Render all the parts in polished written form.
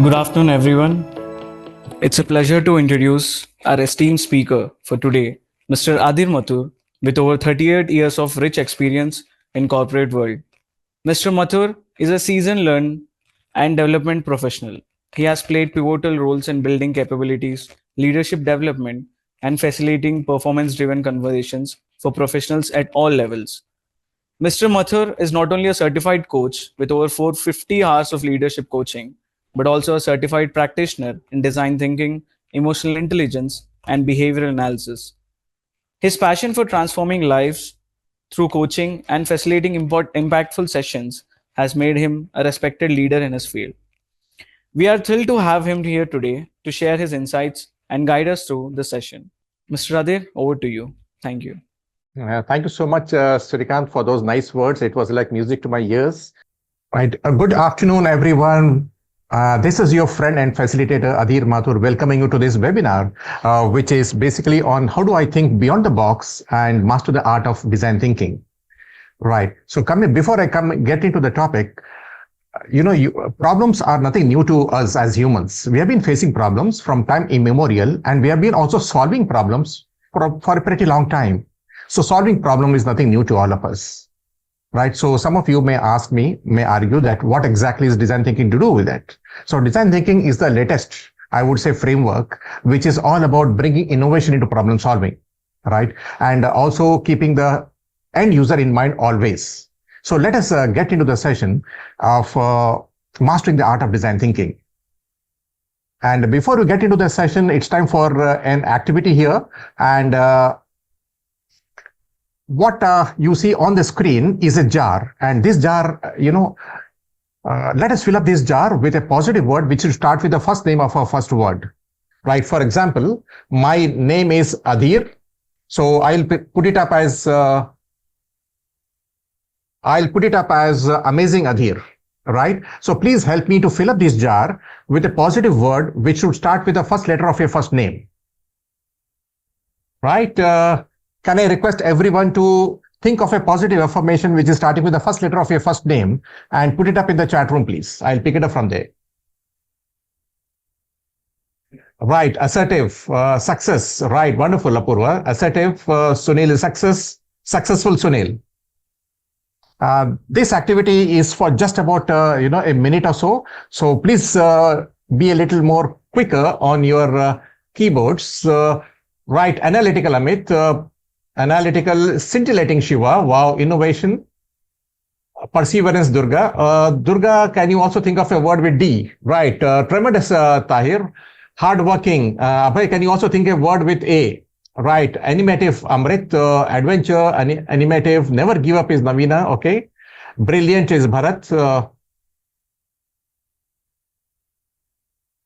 Good afternoon, everyone. It's a pleasure to introduce our esteemed speaker for today, Mr. Adir Mathur, with over 38 years of rich experience in corporate world. Mr. Mathur is a seasoned learn and development professional. He has played pivotal roles in building capabilities, leadership development, and facilitating performance-driven conversations for professionals at all levels. Mr. Mathur is not only a certified coach with over 450 hours of leadership coaching, but also a certified practitioner in design thinking, emotional intelligence, and behavioral analysis. His passion for transforming lives through coaching and facilitating impactful sessions has made him a respected leader in his field. We are thrilled to have him here today to share his insights and guide us through the session. Mr. Adir, over to you. Thank you. Thank you so much, Srikant, for those nice words. It was like music to my ears. Right. Good afternoon, everyone. This is your friend and facilitator, Adir Mathur, welcoming you to this webinar, which is basically on how do I think beyond the box and master the art of design thinking. Right. So before I get into the topic, problems are nothing new to us as humans. We have been facing problems from time immemorial, and we have been also solving problems for a pretty long time. So solving problem is nothing new to all of us, right? So some of you may argue that what exactly is design thinking to do with it? So design thinking is the latest, I would say, framework, which is all about bringing innovation into problem solving, right? And also keeping the end user in mind always. So let us get into the session of mastering the art of design thinking. And before we get into the session, it's time for an activity here. And what you see on the screen is a jar, and this jar, let us fill up this jar with a positive word which will start with the first name of our first word, right? For example, my name is Adir, so I'll put it up as amazing Adir, right? So please help me to fill up this jar with a positive word which should start with the first letter of your first name, right? Can I request everyone to think of a positive affirmation which is starting with the first letter of your first name and put it up in the chat room, please. I'll pick it up from there. Right, assertive, success. Right, wonderful, Apurva. Assertive, Sunil is successful Sunil. This activity is for just about a minute or so. So please be a little more quicker on your keyboards. Right, analytical Amit. Analytical, scintillating Shiva. Wow, innovation. Perseverance, Durga. Durga, can you also think of a word with D? Right. Tremendous, Tahir. Hardworking. Abhay, can you also think of a word with A? Right. Animative, Amrit. Adventure, animative. Never give up is Navina. Okay. Brilliant is Bharat.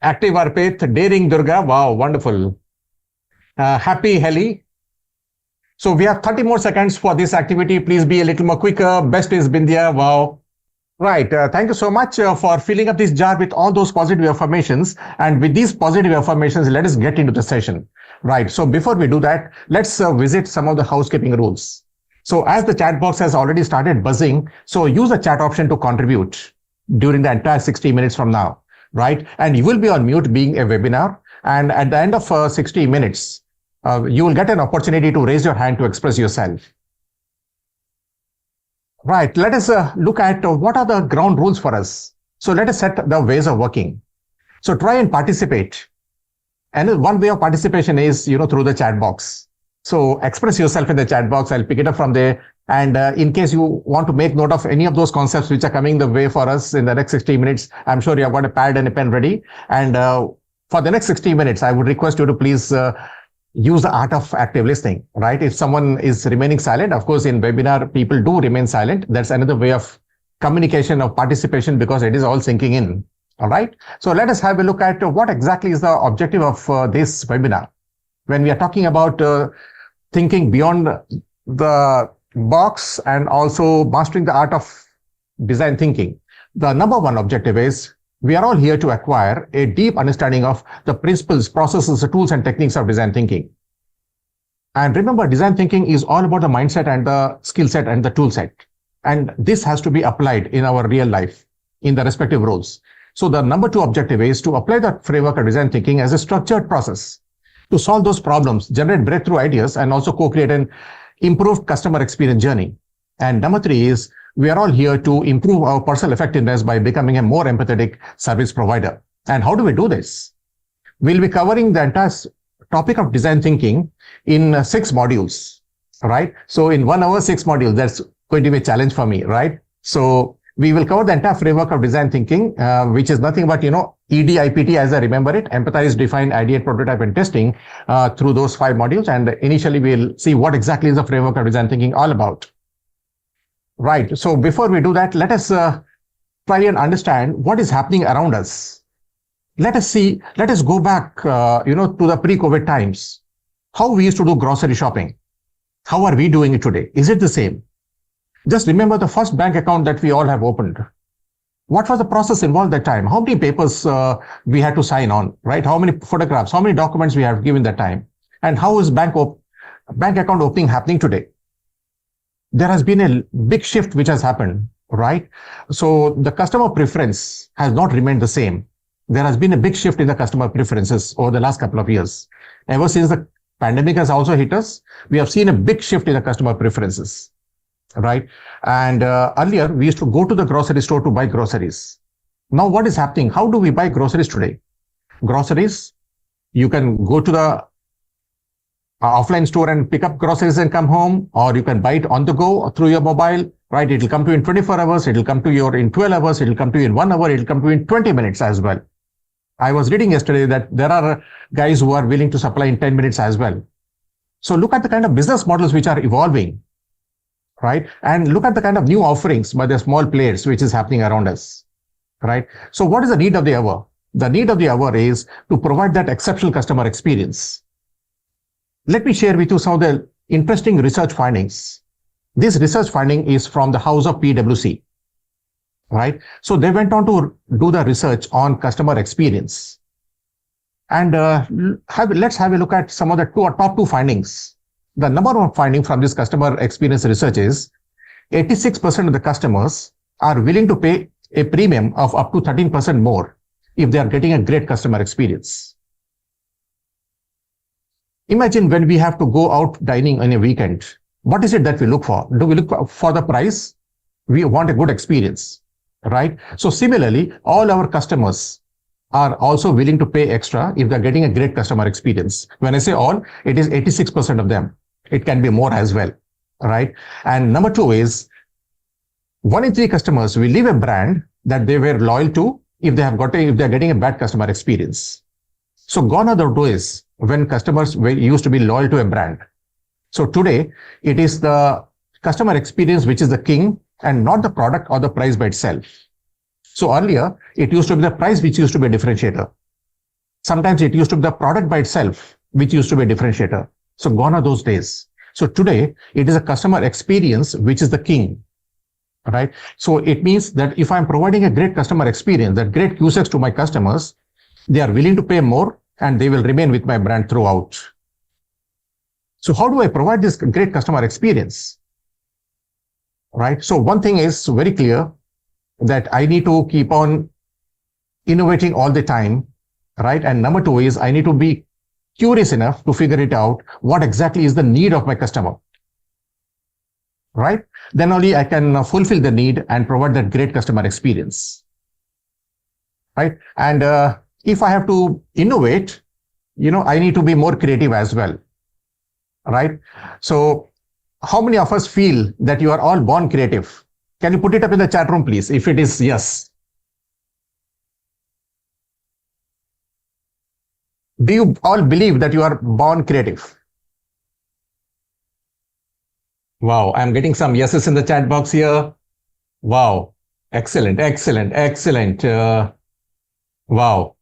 Active, Arpit. Daring, Durga. Wow, wonderful. Happy, Heli. So we have 30 more seconds for this activity. Please be a little more quicker. Best is Bindya. Wow. Right. Thank you so much for filling up this jar with all those positive affirmations. And with these positive affirmations, let us get into the session. Right. So before we do that, let's visit some of the housekeeping rules. So as the chat box has already started buzzing, so use the chat option to contribute during the entire 60 minutes from now. Right. And you will be on mute being a webinar. And at the end of 60 minutes, you will get an opportunity to raise your hand to express yourself. Right, let us look at what are the ground rules for us. So let us set the ways of working. So try and participate. And one way of participation is, through the chat box. So express yourself in the chat box. I'll pick it up from there. And in case you want to make note of any of those concepts which are coming the way for us in the next 60 minutes, I'm sure you have got a pad and a pen ready. And for the next 60 minutes, I would request you to please use the art of active listening, right? If someone is remaining silent, of course, in webinar, people do remain silent. That's another way of communication, of participation, because it is all sinking in. All right. So let us have a look at what exactly is the objective of this webinar. When we are talking about thinking beyond the box and also mastering the art of design thinking, the number one objective is we are all here to acquire a deep understanding of the principles, processes, the tools and techniques of design thinking. And remember, design thinking is all about the mindset and the skill set and the tool set. And this has to be applied in our real life in the respective roles. So the number two objective is to apply that framework of design thinking as a structured process to solve those problems, generate breakthrough ideas, and also co-create an improved customer experience journey. And number three is we are all here to improve our personal effectiveness by becoming a more empathetic service provider. And how do we do this? We'll be covering the entire topic of design thinking in 6 modules, right? So in 1 hour, 6 modules, that's going to be a challenge for me, right? So we will cover the entire framework of design thinking, which is nothing but, EDIPT as I remember it, empathize, define, ideate, prototype, and testing through those 5 modules. And initially, we'll see what exactly is the framework of design thinking all about. Right. So before we do that, let us try and understand what is happening around us. Let us go back, to the pre-COVID times, how we used to do grocery shopping. How are we doing it today? Is it the same? Just remember the first bank account that we all have opened. What was the process involved that time? How many papers we had to sign on, right? How many photographs, how many documents we have given that time? And how is bank account opening happening today? There has been a big shift which has happened, right? So the customer preference has not remained the same. There has been a big shift in the customer preferences over the last couple of years. Ever since the pandemic has also hit us, we have seen a big shift in the customer preferences, right? And earlier, we used to go to the grocery store to buy groceries. Now, what is happening? How do we buy groceries today? Groceries, you can go to the offline store and pick up groceries and come home, or you can buy it on the go through your mobile, right? It will come to you in 24 hours, it will come to you in 12 hours, it will come to you in 1 hour, it will come to you in 20 minutes as well. I was reading yesterday that there are guys who are willing to supply in 10 minutes as well. So look at the kind of business models which are evolving, right? And look at the kind of new offerings by the small players which is happening around us, right? So what is the need of the hour? The need of the hour is to provide that exceptional customer experience. Let me share with you some of the interesting research findings. This research finding is from the house of PwC, right? So they went on to do the research on customer experience. And let's have a look at some of the top 2 findings. The number 1 finding from this customer experience research is 86% of the customers are willing to pay a premium of up to 13% more if they are getting a great customer experience. Imagine when we have to go out dining on a weekend, what is it that we look for? Do we look for the price? We want a good experience, right? So similarly, all our customers are also willing to pay extra if they're getting a great customer experience. When I say all, it is 86% of them. It can be more as well, right? And number 2 is 1 in 3 customers will leave a brand that they were loyal to if they're getting a bad customer experience. So gone are the days when customers used to be loyal to a brand. So today, it is the customer experience which is the king and not the product or the price by itself. So earlier, it used to be the price which used to be a differentiator. Sometimes it used to be the product by itself which used to be a differentiator. So gone are those days. So today, it is a customer experience which is the king, right? So it means that if I'm providing a great customer experience, that great QSEX to my customers, they are willing to pay more and they will remain with my brand throughout. So how do I provide this great customer experience? Right? So one thing is very clear that I need to keep on innovating all the time, right? And number 2 is I need to be curious enough to figure it out what exactly is the need of my customer, right? Then only I can fulfill the need and provide that great customer experience, right? And if I have to innovate, I need to be more creative as well, right? So how many of us feel that you are all born creative? Can you put it up in the chat room, please, if it is yes? Do you all believe that you are born creative? Wow, I'm getting some yeses in the chat box here. Wow, excellent, excellent, excellent. Wow.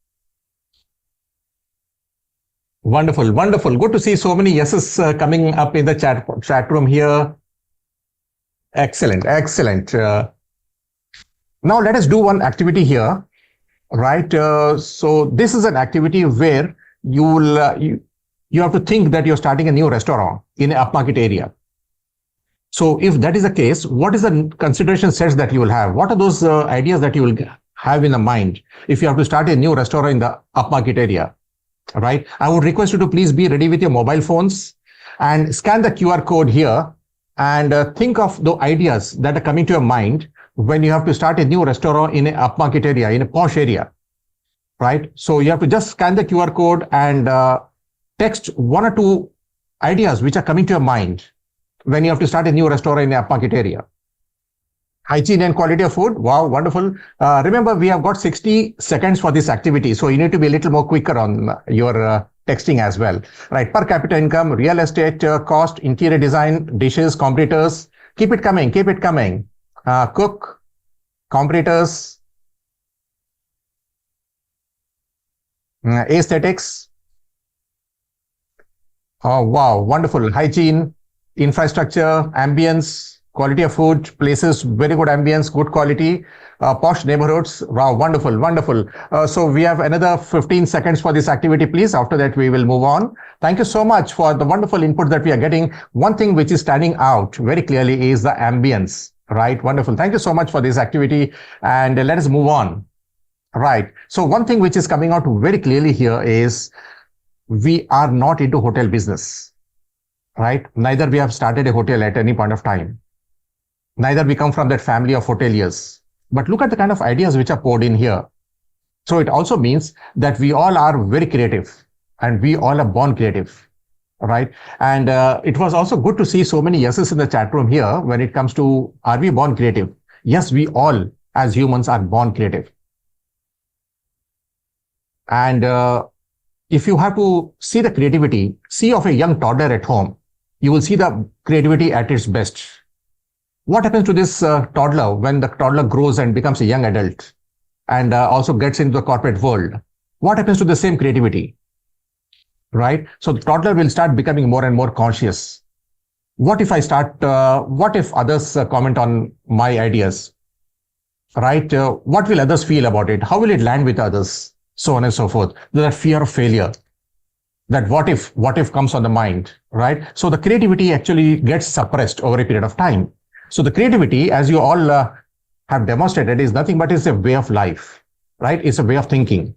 Wonderful, wonderful. Good to see so many yeses coming up in the chat room here. Excellent, excellent. Now let us do one activity here, right? So this is an activity where you have to think that you're starting a new restaurant in an upmarket area. So if that is the case, what is the consideration sets that you will have? What are those ideas that you will have in the mind if you have to start a new restaurant in the upmarket area, right? I would request you to please be ready with your mobile phones and scan the QR code here and think of the ideas that are coming to your mind when you have to start a new restaurant in an upmarket area, in a posh area, right? So you have to just scan the QR code and text one or two ideas which are coming to your mind when you have to start a new restaurant in a upmarket area. Hygiene and quality of food. Wow, wonderful. Remember, we have got 60 seconds for this activity. So you need to be a little more quicker on your texting as well. Right. Per capita income, real estate cost, interior design, dishes, competitors. Keep it coming. Keep it coming. Cook, competitors, aesthetics. Oh, wow. Wonderful. Hygiene, infrastructure, ambience, quality of food, places, very good ambience, good quality, posh neighborhoods. Wow, wonderful, wonderful. So we have another 15 seconds for this activity, please. After that, we will move on. Thank you so much for the wonderful input that we are getting. One thing which is standing out very clearly is the ambience, right? Wonderful. Thank you so much for this activity. And let us move on. Right. So one thing which is coming out very clearly here is we are not into hotel business, right? Neither we have started a hotel at any point of time. Neither we come from that family of hoteliers. But look at the kind of ideas which are poured in here. So it also means that we all are very creative and we all are born creative, right? And it was also good to see so many yeses in the chat room here when it comes to, are we born creative? Yes, we all as humans are born creative. And if you have to see the creativity, see of a young toddler at home, you will see the creativity at its best. What happens to this toddler when the toddler grows and becomes a young adult and also gets into the corporate world? What happens to the same creativity, right? So the toddler will start becoming more and more conscious. What if I start, what if others comment on my ideas, right? What will others feel about it? How will it land with others? So on and so forth. That fear of failure, that what if comes on the mind, right? So the creativity actually gets suppressed over a period of time. So the creativity, as you all have demonstrated, is nothing but is a way of life, right? It's a way of thinking,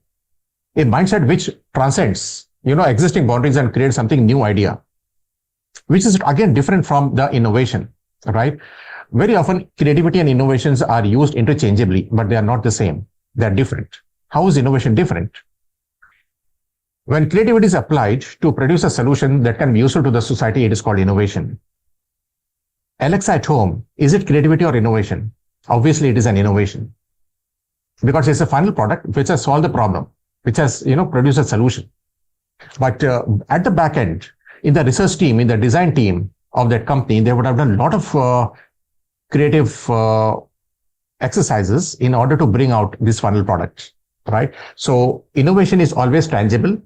a mindset which transcends, existing boundaries and creates something new idea, which is again different from the innovation, right? Very often creativity and innovations are used interchangeably, but they are not the same. They're different. How is innovation different? When creativity is applied to produce a solution that can be useful to the society, it is called innovation. Alexa at home, is it creativity or innovation? Obviously, it is an innovation because it's a final product which has solved the problem, which has, produced a solution. But at the back end, in the research team, in the design team of that company, they would have done a lot of creative exercises in order to bring out this final product, right? So innovation is always tangible,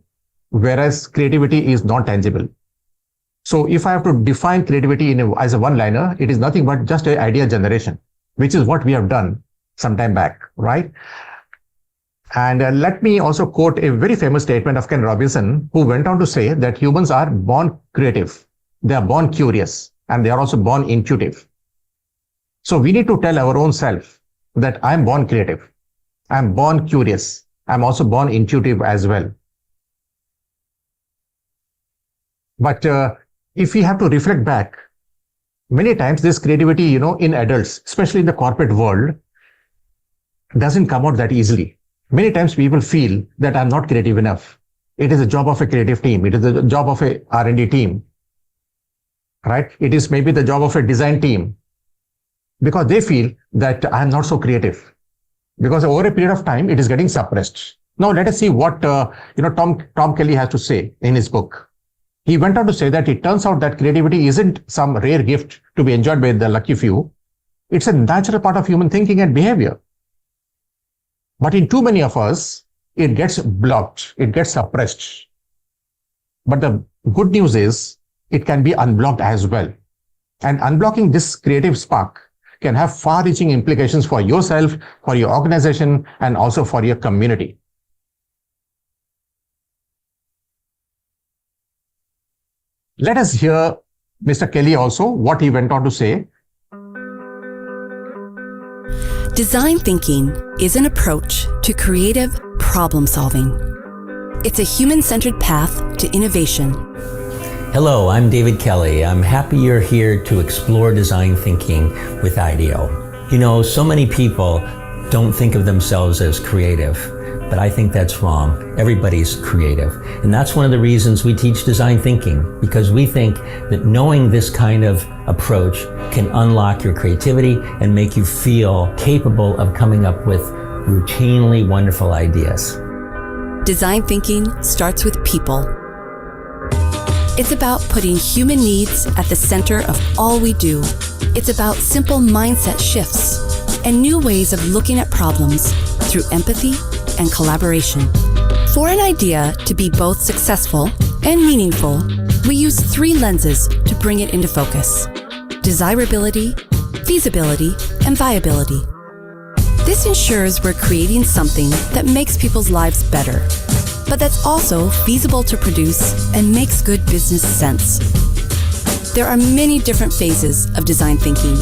whereas creativity is not tangible. So if I have to define creativity as a one-liner, it is nothing but just an idea generation, which is what we have done some time back, right? And let me also quote a very famous statement of Ken Robinson, who went on to say that humans are born creative, they are born curious, and they are also born intuitive. So we need to tell our own self that I'm born creative, I'm born curious, I'm also born intuitive as well. But if we have to reflect back, many times this creativity, in adults, especially in the corporate world, doesn't come out that easily. Many times people feel that I'm not creative enough. It is a job of a creative team. It is the job of a R&D team, right? It is maybe the job of a design team, because they feel that I'm not so creative, because over a period of time, it is getting suppressed. Now let us see what, Tom Kelly has to say in his book. He went on to say that it turns out that creativity isn't some rare gift to be enjoyed by the lucky few. It's a natural part of human thinking and behavior. But in too many of us, it gets blocked, it gets suppressed. But the good news is it can be unblocked as well. And unblocking this creative spark can have far-reaching implications for yourself, for your organization, and also for your community. Let us hear Mr. Kelly also, what he went on to say. Design thinking is an approach to creative problem solving. It's a human-centered path to innovation. Hello, I'm David Kelly. I'm happy you're here to explore design thinking with IDEO. You know, so many people don't think of themselves as creative, but I think that's wrong. Everybody's creative. And that's one of the reasons we teach design thinking, because we think that knowing this kind of approach can unlock your creativity and make you feel capable of coming up with routinely wonderful ideas. Design thinking starts with people. It's about putting human needs at the center of all we do. It's about simple mindset shifts and new ways of looking at problems through empathy and collaboration. For an idea to be both successful and meaningful, we use 3 lenses to bring it into focus: desirability, feasibility, and viability. This ensures we're creating something that makes people's lives better, but that's also feasible to produce and makes good business sense. There are many different phases of design thinking.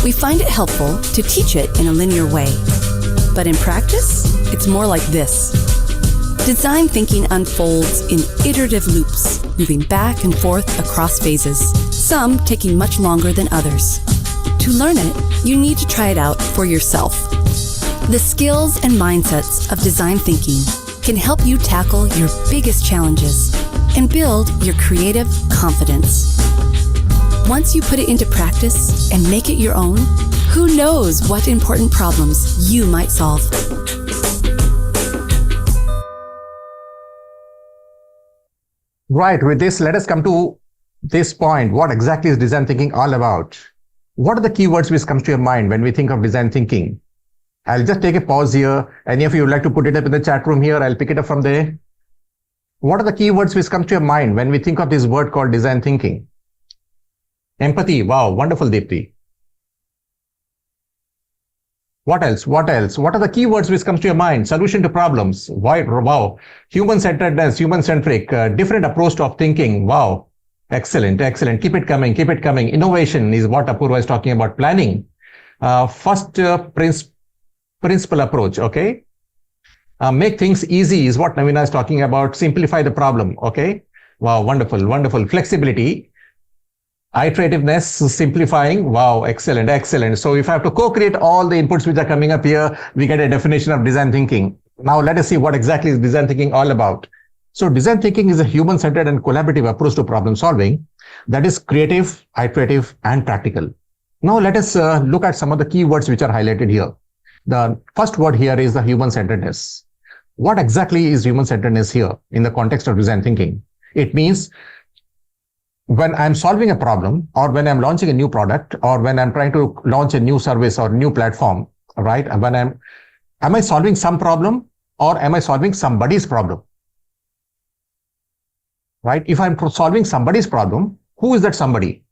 We find it helpful to teach it in a linear way, but in practice, it's more like this. Design thinking unfolds in iterative loops, moving back and forth across phases, some taking much longer than others. To learn it, you need to try it out for yourself. The skills and mindsets of design thinking can help you tackle your biggest challenges and build your creative confidence. Once you put it into practice and make it your own, who knows what important problems you might solve. Right. With this, let us come to this point. What exactly is design thinking all about? What are the keywords which comes to your mind when we think of design thinking? I'll just take a pause here. Any of you would like to put it up in the chat room here? I'll pick it up from there. What are the keywords which come to your mind when we think of this word called design thinking? Empathy. Wow. Wonderful, Deepthi. What else? What else? What are the keywords which comes to your mind? Solution to problems. Why? Wow. Human-centeredness, human-centric, different approach of thinking. Wow. Excellent, excellent. Keep it coming, keep it coming. Innovation is what Apurva is talking about. Planning. First principle approach, okay? Make things easy is what Navina is talking about. Simplify the problem, okay? Wow, wonderful, wonderful. Flexibility. Iterativeness, simplifying. Wow, excellent, excellent. So if I have to co-create all the inputs which are coming up here, we get a definition of design thinking. Now let us see what exactly is design thinking all about. So design thinking is a human-centered and collaborative approach to problem solving that is creative, iterative, and practical. Now let us look at some of the keywords which are highlighted here. The first word here is the human-centeredness. What exactly is human-centeredness here in the context of design thinking? It means when I'm solving a problem, or when I'm launching a new product, or when I'm trying to launch a new service or new platform, right? And when am I solving some problem, or am I solving somebody's problem? Right? If I'm solving somebody's problem, who is that somebody?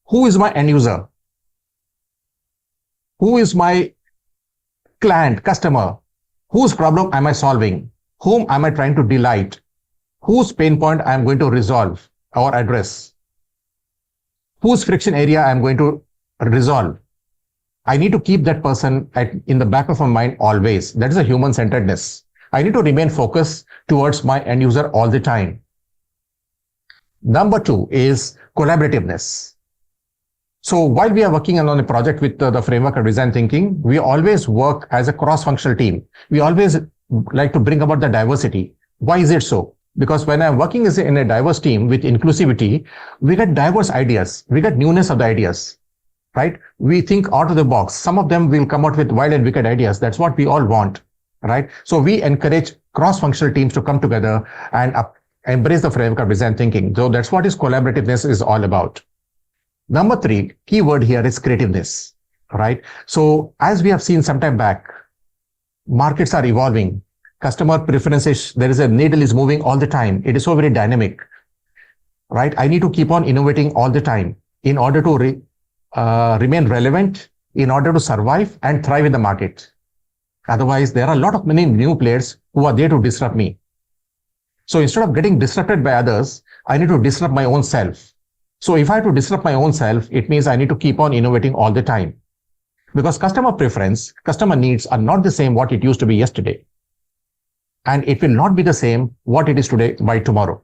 Who is my end user? Who is my client, customer? Whose problem am I solving? Whom am I trying to delight? Whose pain point I am going to resolve or address? Whose friction area I am going to resolve? I need to keep that person in the back of my mind always. That is a human-centeredness. I need to remain focused towards my end user all the time. Number 2 is collaborativeness. So while we are working on a project with the framework of design thinking, we always work as a cross-functional team. We always like to bring about the diversity. Why is it so? Because when I'm working in a diverse team with inclusivity, we get diverse ideas. We get newness of the ideas, right? We think out of the box. Some of them will come out with wild and wicked ideas. That's what we all want, right? So we encourage cross-functional teams to come together and embrace the framework of design thinking. So that's what collaborativeness is all about. Number 3, keyword here is creativeness, right? So as we have seen some time back, markets are evolving. Customer preferences, there is a needle is moving all the time. It is so very dynamic, right? I need to keep on innovating all the time in order to remain relevant, in order to survive and thrive in the market. Otherwise, there are a lot of many new players who are there to disrupt me. So instead of getting disrupted by others, I need to disrupt my own self. So if I have to disrupt my own self, it means I need to keep on innovating all the time. because customer preference, customer needs are not the same what it used to be yesterday. And it will not be the same what it is today by tomorrow,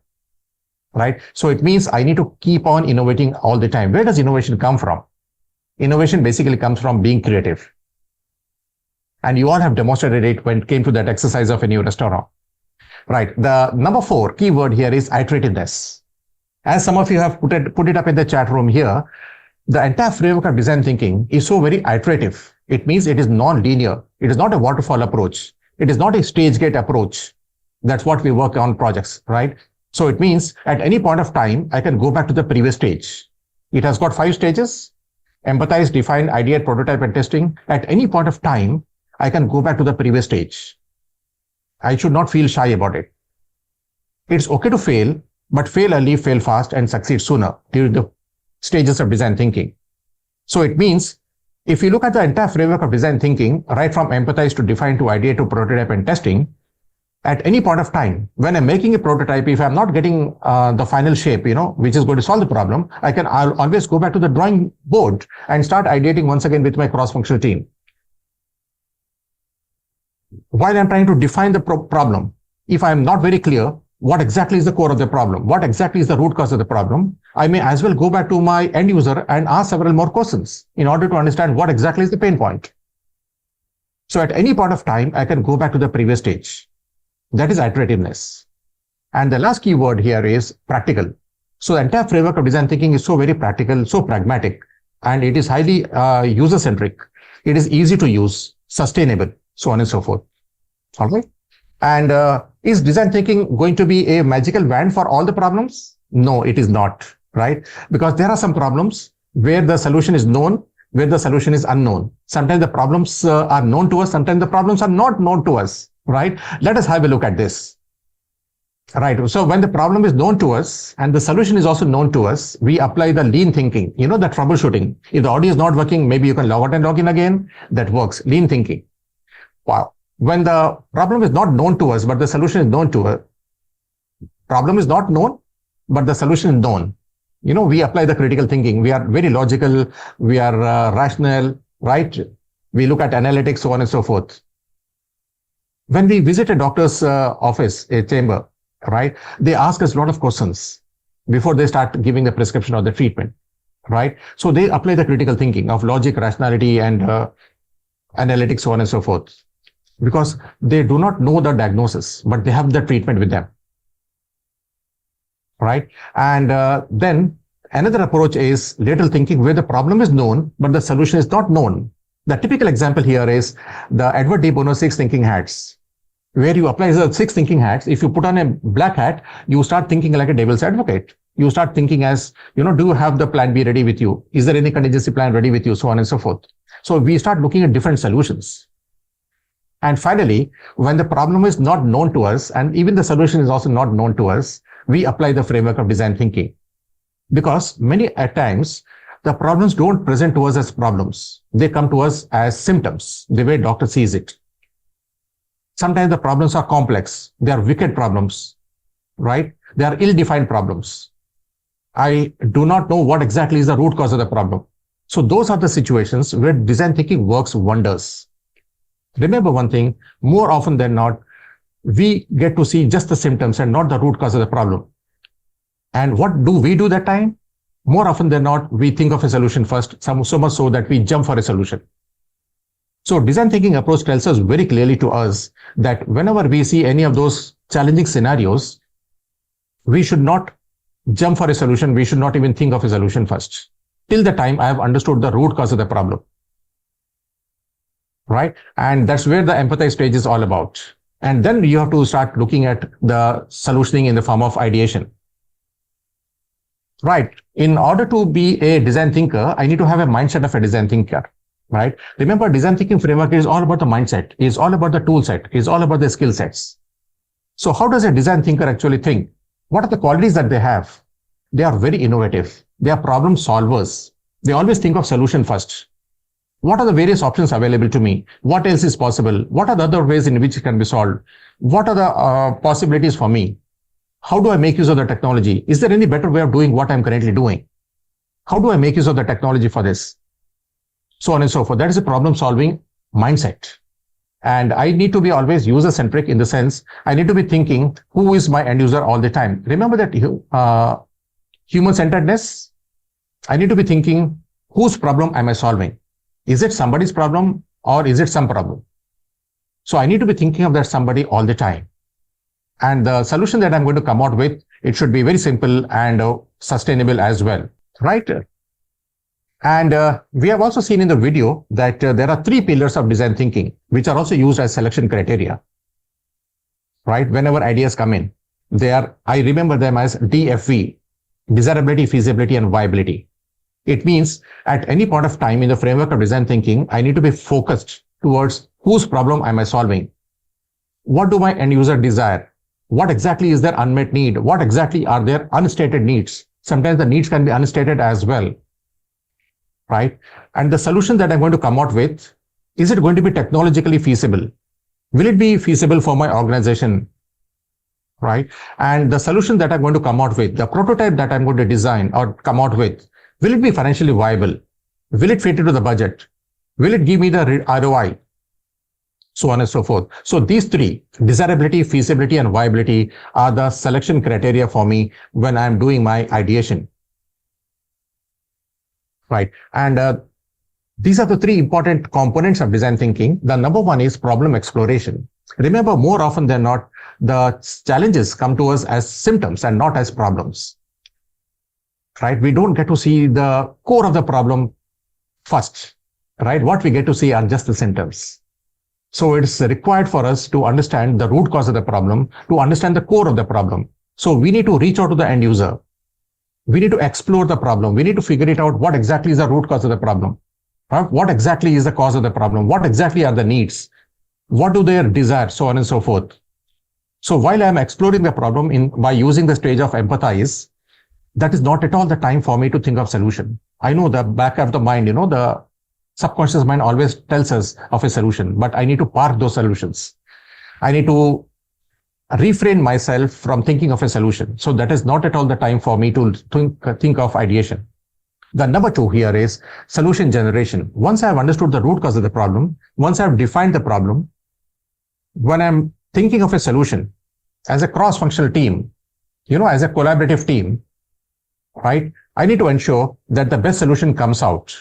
right? So it means I need to keep on innovating all the time. Where does innovation come from? Innovation basically comes from being creative. And you all have demonstrated it when it came to that exercise of a new restaurant, right? The number 4 keyword here is iterativeness. As some of you have put it up in the chat room here, the entire framework of design thinking is so very iterative. It means it is non-linear. It is not a waterfall approach. It is not a stage gate approach. That's what we work on projects, right? So it means at any point of time, I can go back to the previous stage. It has got 5 stages: empathize, define, ideate, prototype, and testing. At any point of time, I can go back to the previous stage. I should not feel shy about it. It's okay to fail, but fail early, fail fast, and succeed sooner during the stages of design thinking. So it means if you look at the entire framework of design thinking, right from empathize to define to ideate to prototype and testing, at any point of time, when I'm making a prototype, if I'm not getting the final shape, which is going to solve the problem, I'll always go back to the drawing board and start ideating once again with my cross-functional team. While I'm trying to define the problem, if I'm not very clear what exactly is the core of the problem, what exactly is the root cause of the problem, I may as well go back to my end user and ask several more questions in order to understand what exactly is the pain point. So at any point of time, I can go back to the previous stage. That is iterativeness. And the last keyword here is practical. So the entire framework of design thinking is so very practical, so pragmatic, and it is highly user-centric. It is easy to use, sustainable, so on and so forth. All right. And is design thinking going to be a magical wand for all the problems? No, it is not, right? Because there are some problems where the solution is known, where the solution is unknown. Sometimes the problems are known to us, sometimes the problems are not known to us, right? Let us have a look at this. Right. So when the problem is known to us and the solution is also known to us, we apply the lean thinking, the troubleshooting. If the audio is not working, maybe you can log out and log in again. That works. Lean thinking. Wow. When the problem is not known to us, but the solution is known to us, problem is not known, but the solution is known. We apply the critical thinking. We are very logical. We are rational, right? We look at analytics, so on and so forth. When we visit a doctor's office, a chamber, right, they ask us a lot of questions before they start giving the prescription or the treatment, right? So they apply the critical thinking of logic, rationality, and analytics, so on and so forth. Because they do not know the diagnosis, but they have the treatment with them, right? And then another approach is lateral thinking, where the problem is known, but the solution is not known. The typical example here is the Edward de Bono 6 thinking hats, where you apply the 6 thinking hats. If you put on a black hat, you start thinking like a devil's advocate. You start thinking as, do you have the plan B ready with you? Is there any contingency plan ready with you? So on and so forth. So we start looking at different solutions. And finally, when the problem is not known to us, and even the solution is also not known to us, we apply the framework of design thinking. Because many at times, the problems don't present to us as problems. They come to us as symptoms, the way doctor sees it. Sometimes the problems are complex. They are wicked problems, right? They are ill-defined problems. I do not know what exactly is the root cause of the problem. So those are the situations where design thinking works wonders. Remember one thing, more often than not, we get to see just the symptoms and not the root cause of the problem. And what do we do that time? More often than not, we think of a solution first, so much so that we jump for a solution. So design thinking approach tells us very clearly to us that whenever we see any of those challenging scenarios, we should not jump for a solution. We should not even think of a solution first, till the time I have understood the root cause of the problem. Right? And that's where the empathize stage is all about. And then you have to start looking at the solutioning in the form of ideation. Right? In order to be a design thinker, I need to have a mindset of a design thinker. Right? Remember, design thinking framework is all about the mindset, is all about the tool set, is all about the skill sets. So how does a design thinker actually think? What are the qualities that they have? They are very innovative. They are problem solvers. They always think of solution first. What are the various options available to me? What else is possible? What are the other ways in which it can be solved? What are the possibilities for me? How do I make use of the technology? Is there any better way of doing what I'm currently doing? How do I make use of the technology for this? so on and so forth. That is a problem solving mindset. And I need to be always user centric in the sense I need to be thinking, who is my end user all the time? Remember that human centeredness. I need to be thinking, whose problem am I solving? Is it somebody's problem or is it some problem? So I need to be thinking of that somebody all the time. And the solution that I'm going to come out with, it should be very simple and sustainable as well, right? And we have also seen in the video that there are 3 pillars of design thinking, which are also used as selection criteria, right? Whenever ideas come in, I remember them as DFV, desirability, feasibility, and viability. It means at any point of time in the framework of design thinking, I need to be focused towards whose problem am I solving? What do my end user desire? What exactly is their unmet need? What exactly are their unstated needs? Sometimes the needs can be unstated as well, right? And the solution that I'm going to come out with, is it going to be technologically feasible? Will it be feasible for my organization, right? And the solution that I'm going to come out with, the prototype that I'm going to design or come out with, will it be financially viable? Will it fit into the budget? Will it give me the ROI? So on and so forth. So these 3, desirability, feasibility, and viability, are the selection criteria for me when I'm doing my ideation. Right. And these are the 3 important components of design thinking. The number 1 is problem exploration. Remember, more often than not, the challenges come to us as symptoms and not as problems. Right? We don't get to see the core of the problem first. Right? What we get to see are just the symptoms. So it's required for us to understand the root cause of the problem, to understand the core of the problem. So we need to reach out to the end user. We need to explore the problem. We need to figure it out. What exactly is the root cause of the problem? What exactly is the cause of the problem? What exactly are the needs? What do they desire? So on and so forth. So while I'm exploring the problem by using the stage of empathize, that is not at all the time for me to think of solution. I know the back of the mind, the subconscious mind always tells us of a solution, but I need to park those solutions. I need to refrain myself from thinking of a solution. So that is not at all the time for me to think of ideation. The number 2 here is solution generation. Once I have understood the root cause of the problem, once I have defined the problem, when I'm thinking of a solution as a cross-functional team, as a collaborative team, right? I need to ensure that the best solution comes out.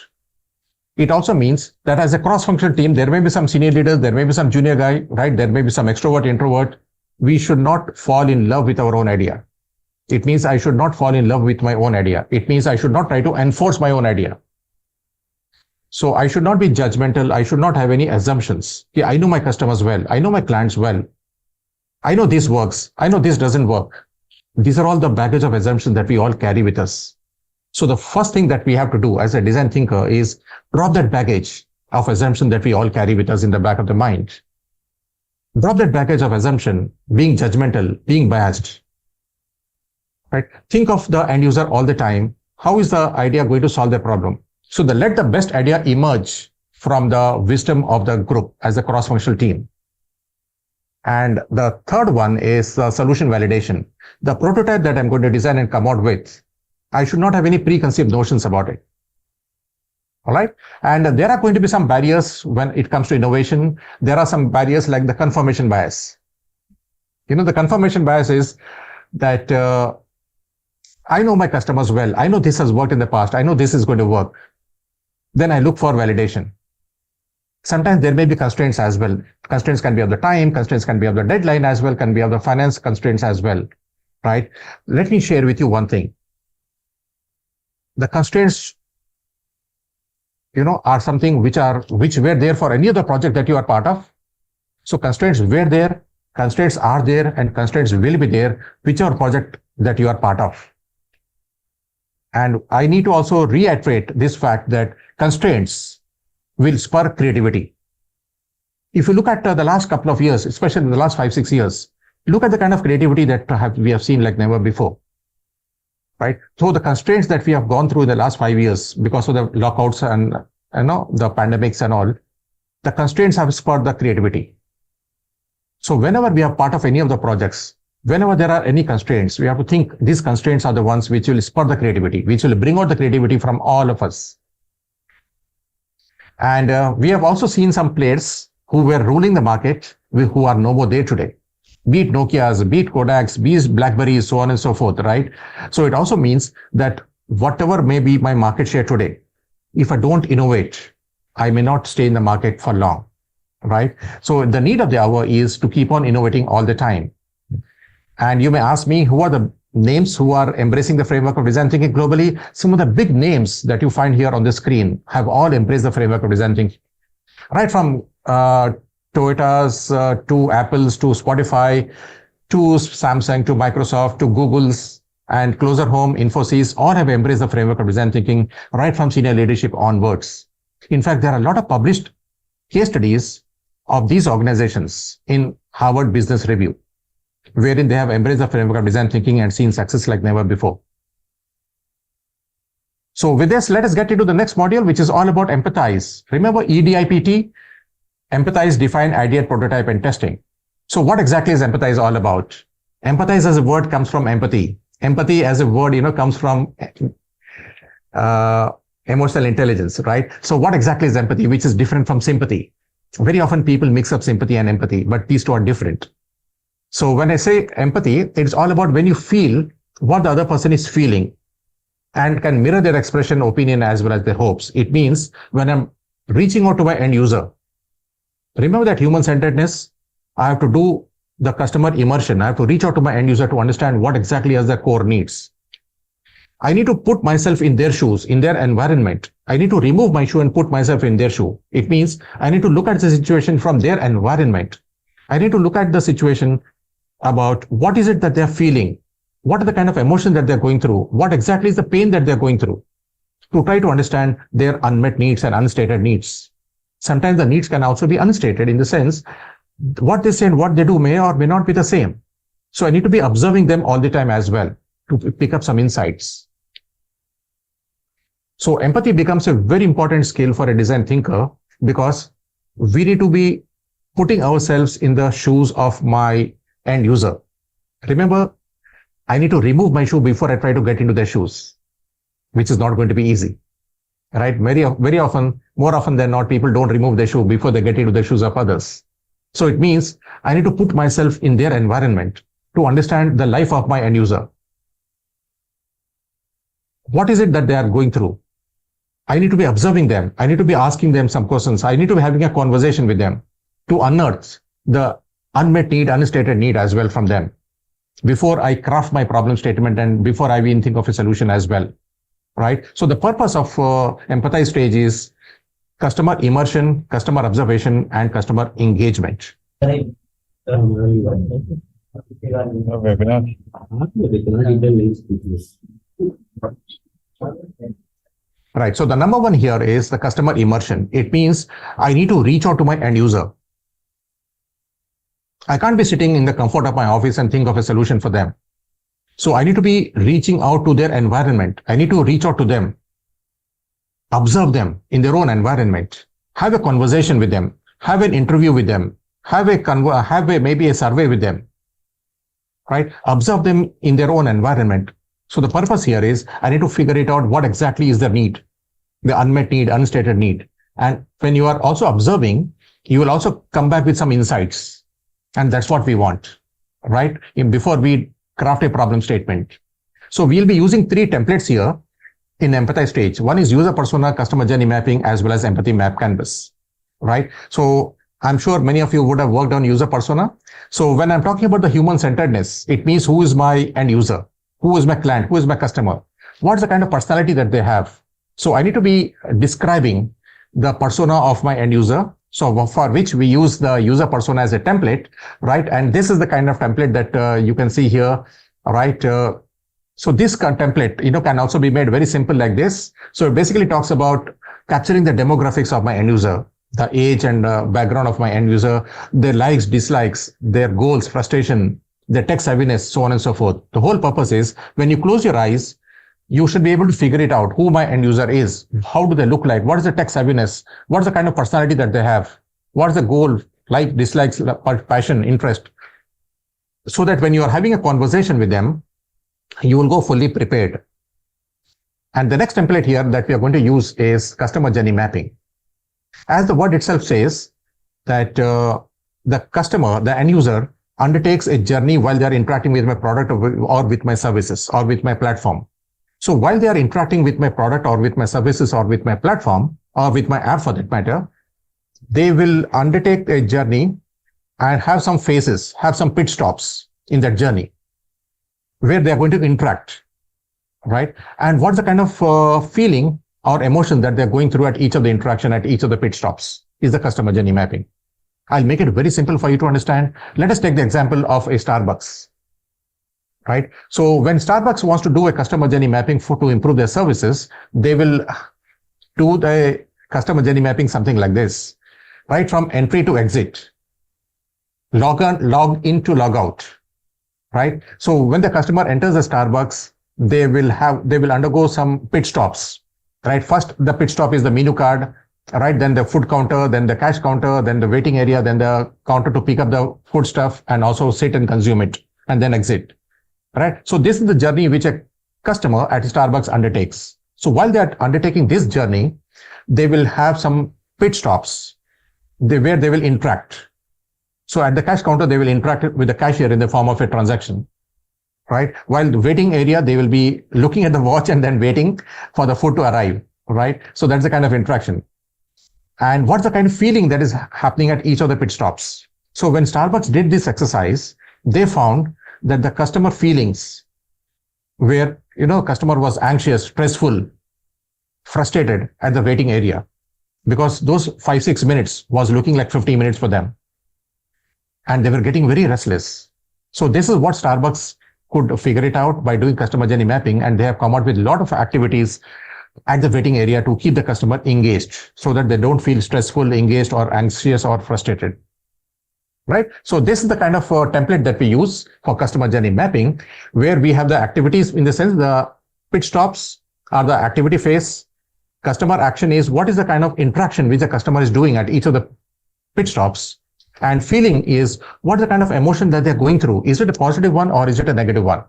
It also means that as a cross-functional team, there may be some senior leaders, there may be some junior guy, right? There may be some extrovert, introvert. We should not fall in love with our own idea. It means I should not fall in love with my own idea. It means I should not try to enforce my own idea. So I should not be judgmental. I should not have any assumptions. I know my customers well. I know my clients well. I know this works. I know this doesn't work. These are all the baggage of assumptions that we all carry with us. So the first thing that we have to do as a design thinker is drop that baggage of assumption that we all carry with us in the back of the mind. Drop that baggage of assumption, being judgmental, being biased. Right? Think of the end user all the time. How is the idea going to solve the problem? So let the best idea emerge from the wisdom of the group as a cross-functional team. And the third one is solution validation. The prototype that I'm going to design and come out with, I should not have any preconceived notions about it. All right. And there are going to be some barriers when it comes to innovation. There are some barriers like the confirmation bias. The confirmation bias is that I know my customers well. I know this has worked in the past. I know this is going to work. Then I look for validation. Sometimes there may be constraints as well. Constraints can be of the time, constraints can be of the deadline as well, can be of the finance constraints as well, right? Let me share with you one thing. The constraints, are something which were there for any other project that you are part of. So constraints were there, constraints are there, and constraints will be there, whichever project that you are part of. And I need to also reiterate this fact that constraints will spur creativity. If you look at the last couple of years, especially in the last 5-6 years, look at the kind of creativity that we have seen like never before, right? So the constraints that we have gone through in the last 5 years because of the lockouts and the pandemics and all, the constraints have spurred the creativity. So whenever we are part of any of the projects, whenever there are any constraints, we have to think these constraints are the ones which will spur the creativity, which will bring out the creativity from all of us. And we have also seen some players who were ruling the market who are no more there today. Be it Nokia's, be it Kodak's, be it Blackberry's, so on and so forth, right? So it also means that whatever may be my market share today, if I don't innovate, I may not stay in the market for long, right? So the need of the hour is to keep on innovating all the time. And you may ask me, who are the names who are embracing the framework of design thinking globally? Some of the big names that you find here on the screen have all embraced the framework of design thinking, right from Toyota's to Apple's to Spotify to Samsung to Microsoft to Google's and closer home, Infosys, all have embraced the framework of design thinking right from senior leadership onwards. In fact, there are a lot of published case studies of these organizations in Harvard Business Review, wherein they have embraced the framework of design thinking and seen success like never before. So with this, let us get into the next module, which is all about empathize. Remember EDIPT? Empathize, define, ideate, prototype, and testing. So what exactly is empathize all about? Empathize as a word comes from empathy. Empathy as a word, comes from emotional intelligence, right? So what exactly is empathy, which is different from sympathy? Very often people mix up sympathy and empathy, but these two are different. So when I say empathy, it's all about when you feel what the other person is feeling and can mirror their expression, opinion, as well as their hopes. It means when I'm reaching out to my end user, remember that human-centeredness, I have to do the customer immersion. I have to reach out to my end user to understand what exactly are their core needs. I need to put myself in their shoes, in their environment. I need to remove my shoe and put myself in their shoe. It means I need to look at the situation from their environment. I need to look at the situation about what is it that they're feeling, what are the kind of emotions that they're going through, what exactly is the pain that they're going through, to try to understand their unmet needs and unstated needs. Sometimes the needs can also be unstated in the sense what they say and what they do may or may not be the same. So I need to be observing them all the time as well to pick up some insights. So empathy becomes a very important skill for a design thinker because we need to be putting ourselves in the shoes of my end user. Remember, I need to remove my shoe before I try to get into their shoes, which is not going to be easy, right? Very often, more often than not, people don't remove their shoe before they get into the shoes of others. So it means I need to put myself in their environment to understand the life of my end user. What is it that they are going through? I need to be observing them. I need to be asking them some questions. I need to be having a conversation with them to unearth the unmet need, unstated need as well from them before I craft my problem statement and before I even think of a solution as well, right? So the purpose of empathize stage is customer immersion, customer observation, and customer engagement. Right. So the number one here is the customer immersion. It means I need to reach out to my end user. I can't be sitting in the comfort of my office and think of a solution for them. So I need to be reaching out to their environment. I need to reach out to them, observe them in their own environment, have a conversation with them, have an interview with them, have maybe a survey with them, right? Observe them in their own environment. So the purpose here is I need to figure it out what exactly is the need, the unmet need, unstated need. And when you are also observing, you will also come back with some insights. And that's what we want, right? Before we craft a problem statement. So we'll be using 3 templates here in empathize stage. One is user persona, customer journey mapping, as well as empathy map canvas, right? So I'm sure many of you would have worked on user persona. So when I'm talking about the human centeredness, it means who is my end user? Who is my client? Who is my customer? What's the kind of personality that they have? So I need to be describing the persona of my end user. So for which we use the user persona as a template, right? And this is the kind of template that you can see here, right? So this template, can also be made very simple like this. So it basically talks about capturing the demographics of my end user, the age and background of my end user, their likes, dislikes, their goals, frustration, their tech savviness, so on and so forth. The whole purpose is when you close your eyes, you should be able to figure it out, who my end user is, how do they look like, what is the tech savviness, what's the kind of personality that they have, what's the goal, like, dislikes, passion, interest, so that when you are having a conversation with them, you will go fully prepared. And the next template here that we are going to use is customer journey mapping. As the word itself says, that the customer, the end user, undertakes a journey while they are interacting with my product or with my services or with my platform. So while they are interacting with my product or with my services or with my platform or with my app for that matter, they will undertake a journey and have some phases, have some pit stops in that journey where they are going to interact, right? And what's the kind of feeling or emotion that they're going through at each of the interaction, at each of the pit stops is the customer journey mapping. I'll make it very simple for you to understand. Let us take the example of a Starbucks, right? So when Starbucks wants to do a customer journey mapping to improve their services, they will do the customer journey mapping something like this, right? From entry to exit, log in to log out, right? So when the customer enters the Starbucks, they will undergo some pit stops, right? First, the pit stop is the menu card, right? Then the food counter, then the cash counter, then the waiting area, then the counter to pick up the food stuff and also sit and consume it and then exit, right? So this is the journey which a customer at Starbucks undertakes. So while they are undertaking this journey, they will have some pit stops where they will interact. So at the cash counter, they will interact with the cashier in the form of a transaction, right? While the waiting area, they will be looking at the watch and then waiting for the food to arrive, right? So that's the kind of interaction. And what's the kind of feeling that is happening at each of the pit stops? So when Starbucks did this exercise, they found that the customer feelings where, customer was anxious, stressful, frustrated at the waiting area because those 5-6 minutes was looking like 50 minutes for them. And they were getting very restless. So this is what Starbucks could figure it out by doing customer journey mapping. And they have come out with a lot of activities at the waiting area to keep the customer engaged so that they don't feel stressful, engaged, or anxious or frustrated. Right? So this is the kind of template that we use for customer journey mapping, where we have the activities in the sense the pit stops are the activity phase. Customer action is what is the kind of interaction which the customer is doing at each of the pit stops. And feeling is what the kind of emotion that they're going through. Is it a positive one or is it a negative one?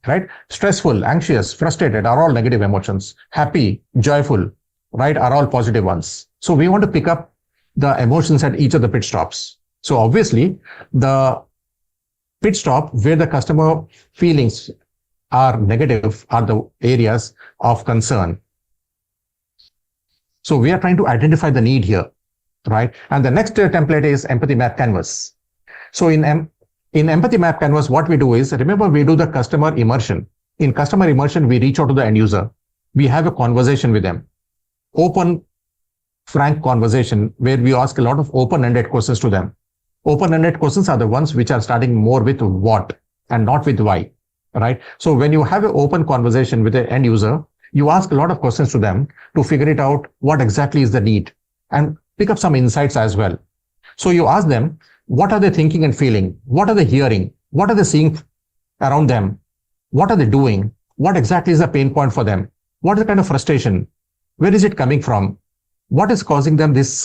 Right? Stressful, anxious, frustrated are all negative emotions. Happy, joyful, right, are all positive ones. So we want to pick up the emotions at each of the pit stops. So obviously, the pit stop where the customer feelings are negative are the areas of concern. So we are trying to identify the need here, right? And the next template is empathy map canvas. So in empathy map canvas, what we do is, remember, we do the customer immersion. In customer immersion, we reach out to the end user. We have a conversation with them. Open, frank conversation where we ask a lot of open-ended questions to them. Open-ended questions are the ones which are starting more with what and not with why, right? So when you have an open conversation with the end user, you ask a lot of questions to them to figure it out what exactly is the need and pick up some insights as well. So you ask them, what are they thinking and feeling? What are they hearing? What are they seeing around them? What are they doing? What exactly is the pain point for them? What is the kind of frustration? Where is it coming from? What is causing them this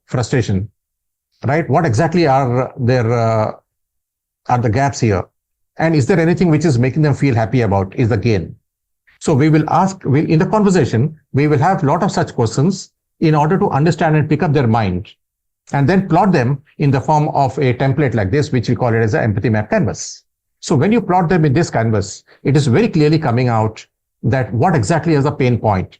frustration? Right? What exactly are the gaps here? And is there anything which is making them feel happy about is the gain? So we will ask, in the conversation, we will have a lot of such questions in order to understand and pick up their mind, and then plot them in the form of a template like this, which we call it as an empathy map canvas. So when you plot them in this canvas, it is very clearly coming out that what exactly is the pain point.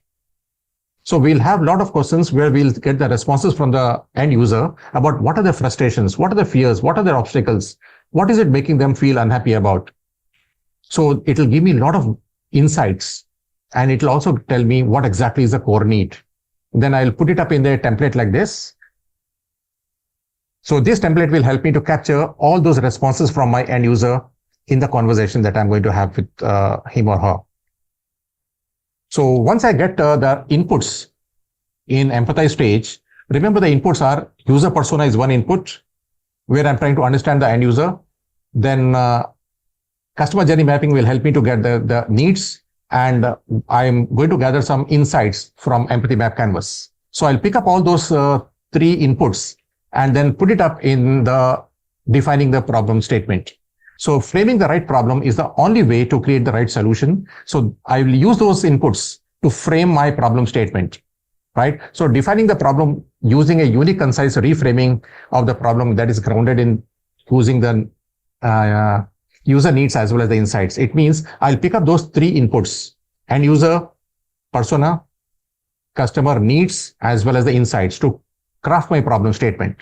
So we'll have a lot of questions where we'll get the responses from the end user about what are their frustrations, what are their fears, what are their obstacles, what is it making them feel unhappy about. So it'll give me a lot of insights, and it'll also tell me what exactly is the core need. Then I'll put it up in the template like this. So this template will help me to capture all those responses from my end user in the conversation that I'm going to have with him or her. So once I get the inputs in empathize stage, remember the inputs are user persona is one input where I'm trying to understand the end user. Then customer journey mapping will help me to get the needs, and I'm going to gather some insights from empathy map canvas. So I'll pick up all those 3 inputs and then put it up in the defining the problem statement. So framing the right problem is the only way to create the right solution. So I will use those inputs to frame my problem statement, right? So defining the problem using a unique, concise reframing of the problem that is grounded in using the user needs as well as the insights. It means I'll pick up those three inputs: end user, persona, customer needs, as well as the insights to craft my problem statement.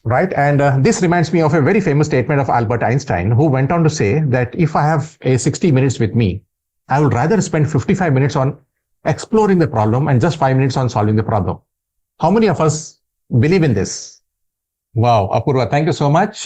Right? And this reminds me of a very famous statement of Albert Einstein, who went on to say that if I have a 60 minutes with me, I would rather spend 55 minutes on exploring the problem and just 5 minutes on solving the problem. How many of us believe in this? Wow, Apurva, thank you so much.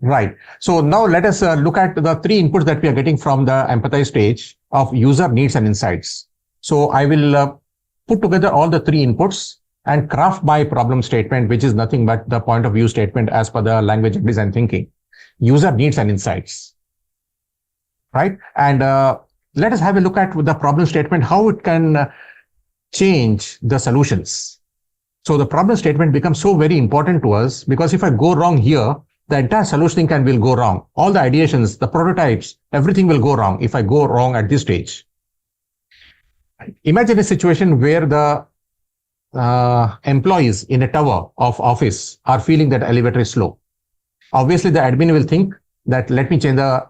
Right. So now let us look at the three inputs that we are getting from the empathize stage of user needs and insights. So I will put together all the three inputs and craft my problem statement, which is nothing but the point of view statement as per the language of design thinking. User needs and insights. Right. And let us have a look at the problem statement, how it can change the solutions. So the problem statement becomes so very important to us, because if I go wrong here, the entire solutioning will go wrong. All the ideations, the prototypes, everything will go wrong if I go wrong at this stage. Imagine a situation where the employees in a tower of office are feeling that elevator is slow. Obviously, the admin will think that let me change the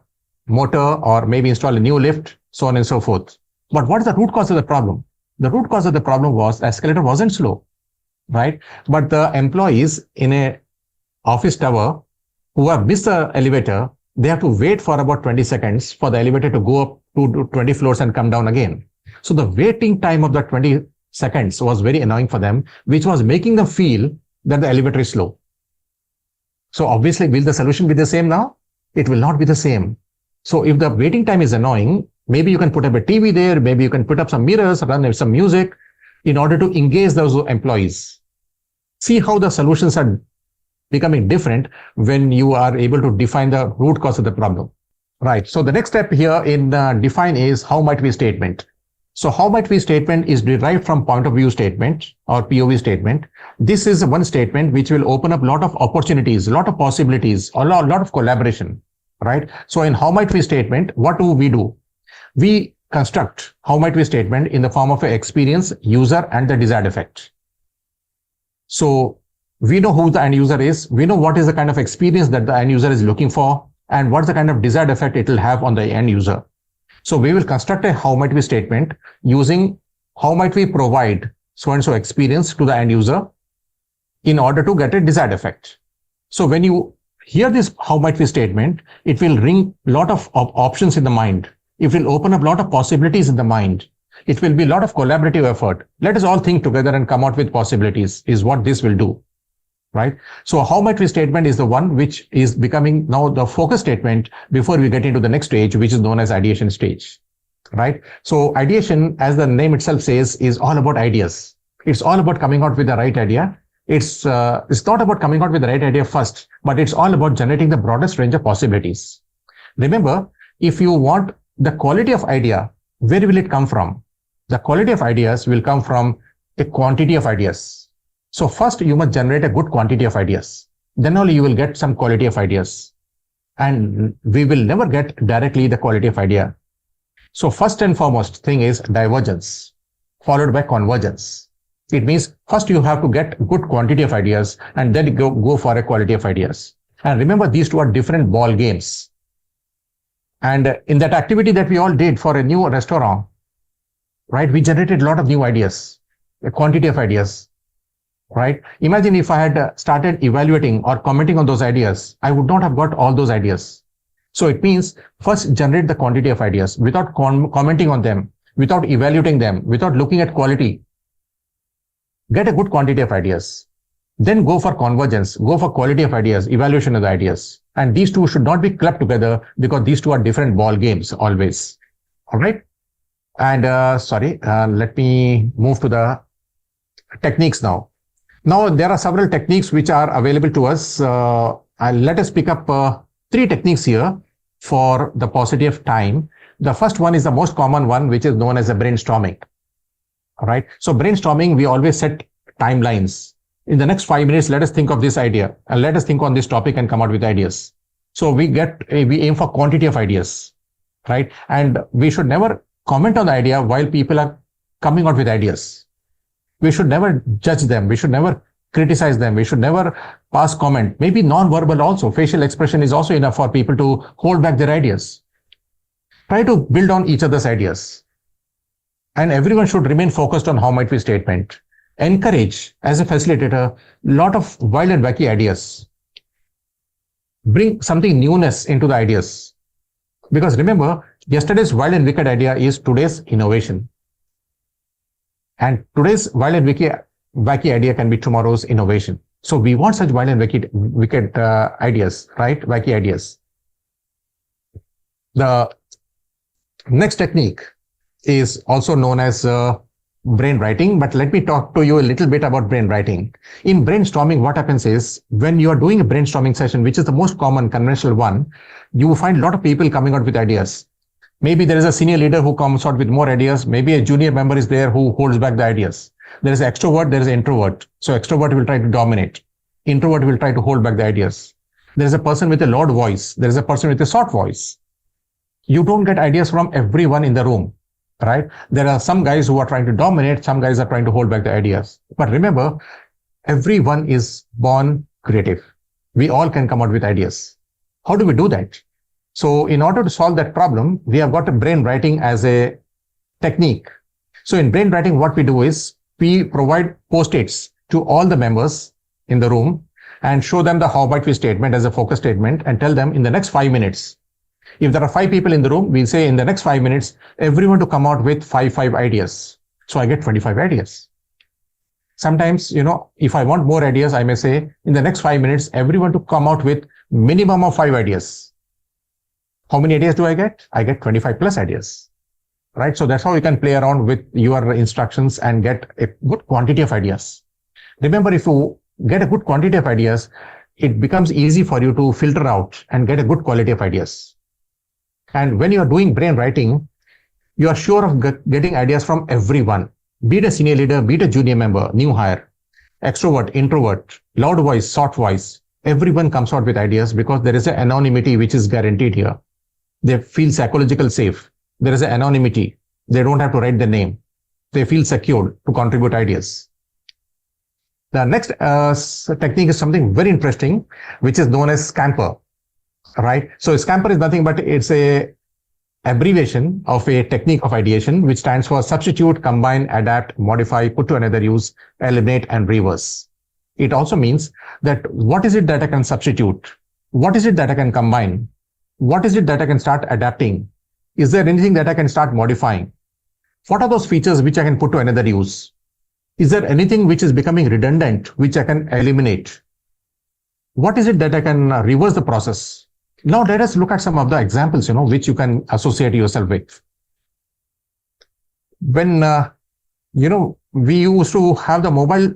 motor or maybe install a new lift, so on and so forth. But what is the root cause of the problem? The root cause of the problem was the escalator wasn't slow, right? But the employees in a office tower who have missed the elevator, they have to wait for about 20 seconds for the elevator to go up to 20 floors and come down again. So the waiting time of the 20 seconds was very annoying for them, which was making them feel that the elevator is slow. So obviously, will the solution be the same now? It will not be the same. So if the waiting time is annoying, maybe you can put up a TV there, maybe you can put up some mirrors, run some music in order to engage those employees. See how the solutions are becoming different when you are able to define the root cause of the problem. Right. So the next step here in define is how might we statement. So how might we statement is derived from point of view statement or POV statement. This is one statement which will open up a lot of opportunities, a lot of possibilities, a lot of collaboration. Right. So in how might we statement, what do? We construct how might we statement in the form of an experience, user, and the desired effect. So we know who the end user is. We know what is the kind of experience that the end user is looking for and what's the kind of desired effect it will have on the end user. So we will construct a how might we statement using how might we provide so and so experience to the end user in order to get a desired effect. So when you hear this how might we statement, it will ring a lot of options in the mind. It will open up a lot of possibilities in the mind. It will be a lot of collaborative effort. Let us all think together and come out with possibilities is what this will do. Right? So how might we statement is the one which is becoming now the focus statement before we get into the next stage, which is known as ideation stage. Right? So ideation, as the name itself says, is all about ideas. It's all about coming out with the right idea. It's not about coming out with the right idea first, but it's all about generating the broadest range of possibilities. Remember, if you want the quality of idea, where will it come from? The quality of ideas will come from a quantity of ideas. So first you must generate a good quantity of ideas. Then only you will get some quality of ideas. And we will never get directly the quality of idea. So first and foremost thing is divergence, followed by convergence. It means first you have to get good quantity of ideas and then go for a quality of ideas. And remember, these two are different ball games. And in that activity that we all did for a new restaurant, right, we generated a lot of new ideas, a quantity of ideas. Right? Imagine if I had started evaluating or commenting on those ideas, I would not have got all those ideas. So it means first generate the quantity of ideas without commenting on them, without evaluating them, without looking at quality. Get a good quantity of ideas. Then go for convergence, go for quality of ideas, evaluation of the ideas. And these two should not be clubbed together because these two are different ball games always. All right. And let me move to the techniques now. Now, there are several techniques which are available to us. Let us pick up 3 techniques here for the paucity of time. The first one is the most common one, which is known as a brainstorming. All right. So brainstorming, we always set timelines. In the next 5 minutes, let us think of this idea and let us think on this topic and come out with ideas. So we aim for quantity of ideas, right? And we should never comment on the idea while people are coming out with ideas. We should never judge them. We should never criticize them. We should never pass comment. Maybe non-verbal also. Facial expression is also enough for people to hold back their ideas. Try to build on each other's ideas. And everyone should remain focused on how might we statement. Encourage, as a facilitator, a lot of wild and wacky ideas. Bring something newness into the ideas. Because remember, yesterday's wild and wicked idea is today's innovation. And today's wild and wacky idea can be tomorrow's innovation. So we want such wild and wicked ideas, right? Wacky ideas. The next technique is also known as brain writing, but let me talk to you a little bit about brain writing. In brainstorming, what happens is when you are doing a brainstorming session, which is the most common conventional one, you will find a lot of people coming out with ideas. Maybe there is a senior leader who comes out with more ideas. Maybe a junior member is there who holds back the ideas. There is an extrovert, there is an introvert. So extrovert will try to dominate. Introvert will try to hold back the ideas. There is a person with a loud voice. There is a person with a soft voice. You don't get ideas from everyone in the room, right? There are some guys who are trying to dominate. Some guys are trying to hold back the ideas. But remember, everyone is born creative. We all can come out with ideas. How do we do that? So in order to solve that problem, we have got a brain writing as a technique. So in brain writing, what we do is we provide post-its to all the members in the room and show them the how might we statement as a focus statement and tell them in the next 5 minutes. If there are 5 people in the room, we'll say in the next 5 minutes, everyone to come out with five ideas. So I get 25 ideas. Sometimes, if I want more ideas, I may say in the next 5 minutes, everyone to come out with minimum of 5 ideas. How many ideas do I get? I get 25 plus ideas, right? So that's how you can play around with your instructions and get a good quantity of ideas. Remember, if you get a good quantity of ideas, it becomes easy for you to filter out and get a good quality of ideas. And when you're doing brain writing, you are sure of getting ideas from everyone, be it a senior leader, be it a junior member, new hire, extrovert, introvert, loud voice, soft voice. Everyone comes out with ideas because there is an anonymity which is guaranteed here. They feel psychological safe. There is an anonymity. They don't have to write their name. They feel secured to contribute ideas. The next technique is something very interesting, which is known as Scamper, right? So Scamper is nothing but it's a abbreviation of a technique of ideation, which stands for substitute, combine, adapt, modify, put to another use, eliminate, and reverse. It also means that what is it that I can substitute? What is it that I can combine? What is it that I can start adapting? Is there anything that I can start modifying? What are those features which I can put to another use? Is there anything which is becoming redundant, which I can eliminate? What is it that I can reverse the process? Now let us look at some of the examples, which you can associate yourself with. When, we used to have the mobile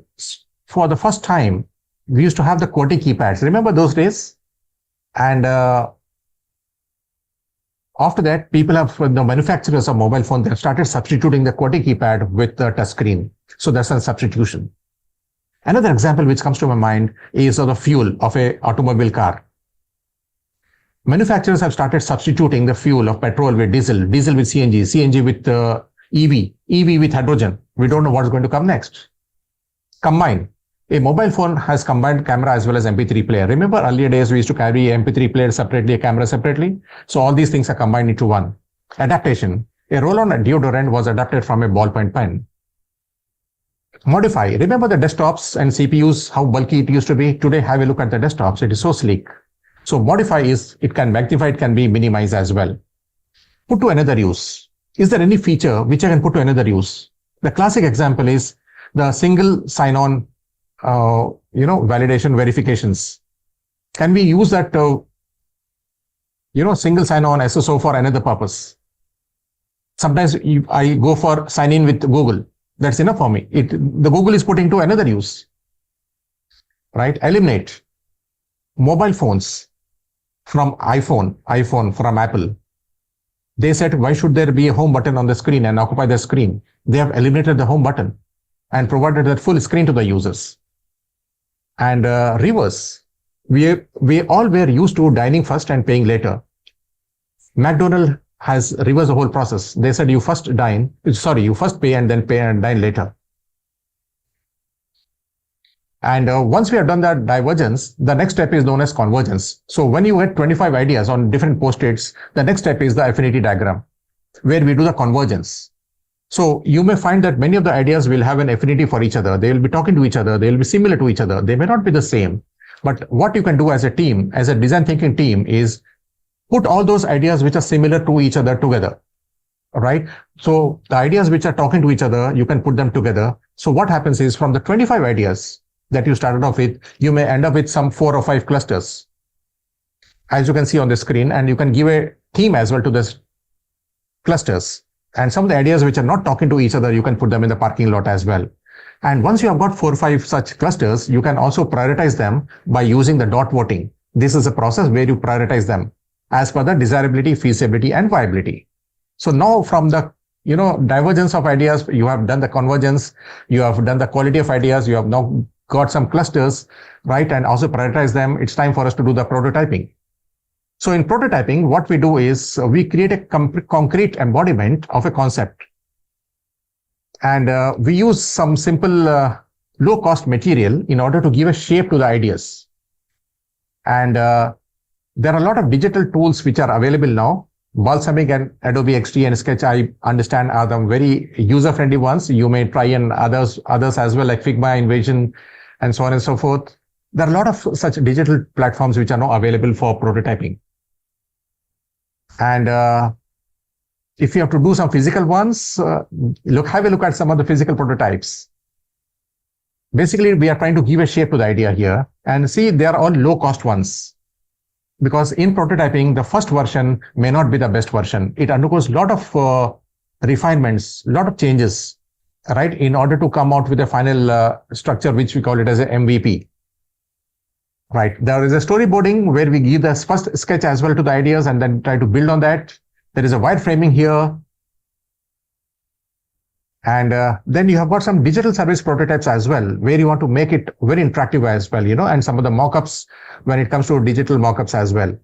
for the first time, we used to have the QWERTY keypads. Remember those days? And after that, the manufacturers of mobile phone, they have started substituting the QWERTY keypad with the touch screen. So that's a substitution. Another example which comes to my mind is the fuel of an automobile car. Manufacturers have started substituting the fuel of petrol with diesel, diesel with CNG, CNG with EV, EV with hydrogen. We don't know what's going to come next. Combine. A mobile phone has combined camera as well as MP3 player. Remember earlier days we used to carry MP3 player separately, a camera separately. So all these things are combined into one. Adaptation. A roll-on deodorant was adapted from a ballpoint pen. Modify. Remember the desktops and CPUs, how bulky it used to be? Today have a look at the desktops. It is so sleek. So modify is, it can magnify, it can be minimized as well. Put to another use. Is there any feature which I can put to another use? The classic example is the single sign-on validation verifications. Can we use that, single sign-on SSO for another purpose? Sometimes I go for sign in with Google. That's enough for me. The Google is put into another use, right? Eliminate. Mobile phones from iPhone from Apple. They said, why should there be a home button on the screen and occupy the screen? They have eliminated the home button and provided that full screen to the users. And reverse. We all were used to dining first and paying later. McDonald's has reversed the whole process. They said you first pay and then pay and dine later. And once we have done that divergence, the next step is known as convergence. So when you get 25 ideas on different post-its, the next step is the affinity diagram, where we do the convergence. So you may find that many of the ideas will have an affinity for each other. They will be talking to each other. They will be similar to each other. They may not be the same. But what you can do as a team, as a design thinking team, is put all those ideas which are similar to each other together. Right? So the ideas which are talking to each other, you can put them together. So what happens is from the 25 ideas that you started off with, you may end up with some 4 or 5 clusters, as you can see on the screen, and you can give a theme as well to this clusters. And some of the ideas which are not talking to each other, you can put them in the parking lot as well. And once you have got 4 or 5 such clusters, you can also prioritize them by using the dot voting. This is a process where you prioritize them as per the desirability, feasibility, and viability. So now from the divergence of ideas, you have done the convergence, you have done the quality of ideas, you have now got some clusters, right? And also prioritize them. It's time for us to do the prototyping. So in prototyping, what we do is we create a concrete embodiment of a concept. And we use some simple low-cost material in order to give a shape to the ideas. And there are a lot of digital tools which are available now. Balsamiq and Adobe XD and Sketch, I understand, are the very user-friendly ones. You may try and others as well, like Figma, Invasion, and so on and so forth. There are a lot of such digital platforms which are now available for prototyping. And if you have to do some physical ones, have a look at some of the physical prototypes. Basically, we are trying to give a shape to the idea here. And see, they are all low-cost ones. Because in prototyping, the first version may not be the best version. It undergoes a lot of refinements, a lot of changes, right, in order to come out with a final structure, which we call it as a MVP. Right. There is a storyboarding where we give the first sketch as well to the ideas and then try to build on that. There is a wireframing here. And then you have got some digital service prototypes as well, where you want to make it very interactive as well, and some of the mockups when it comes to digital mockups as well.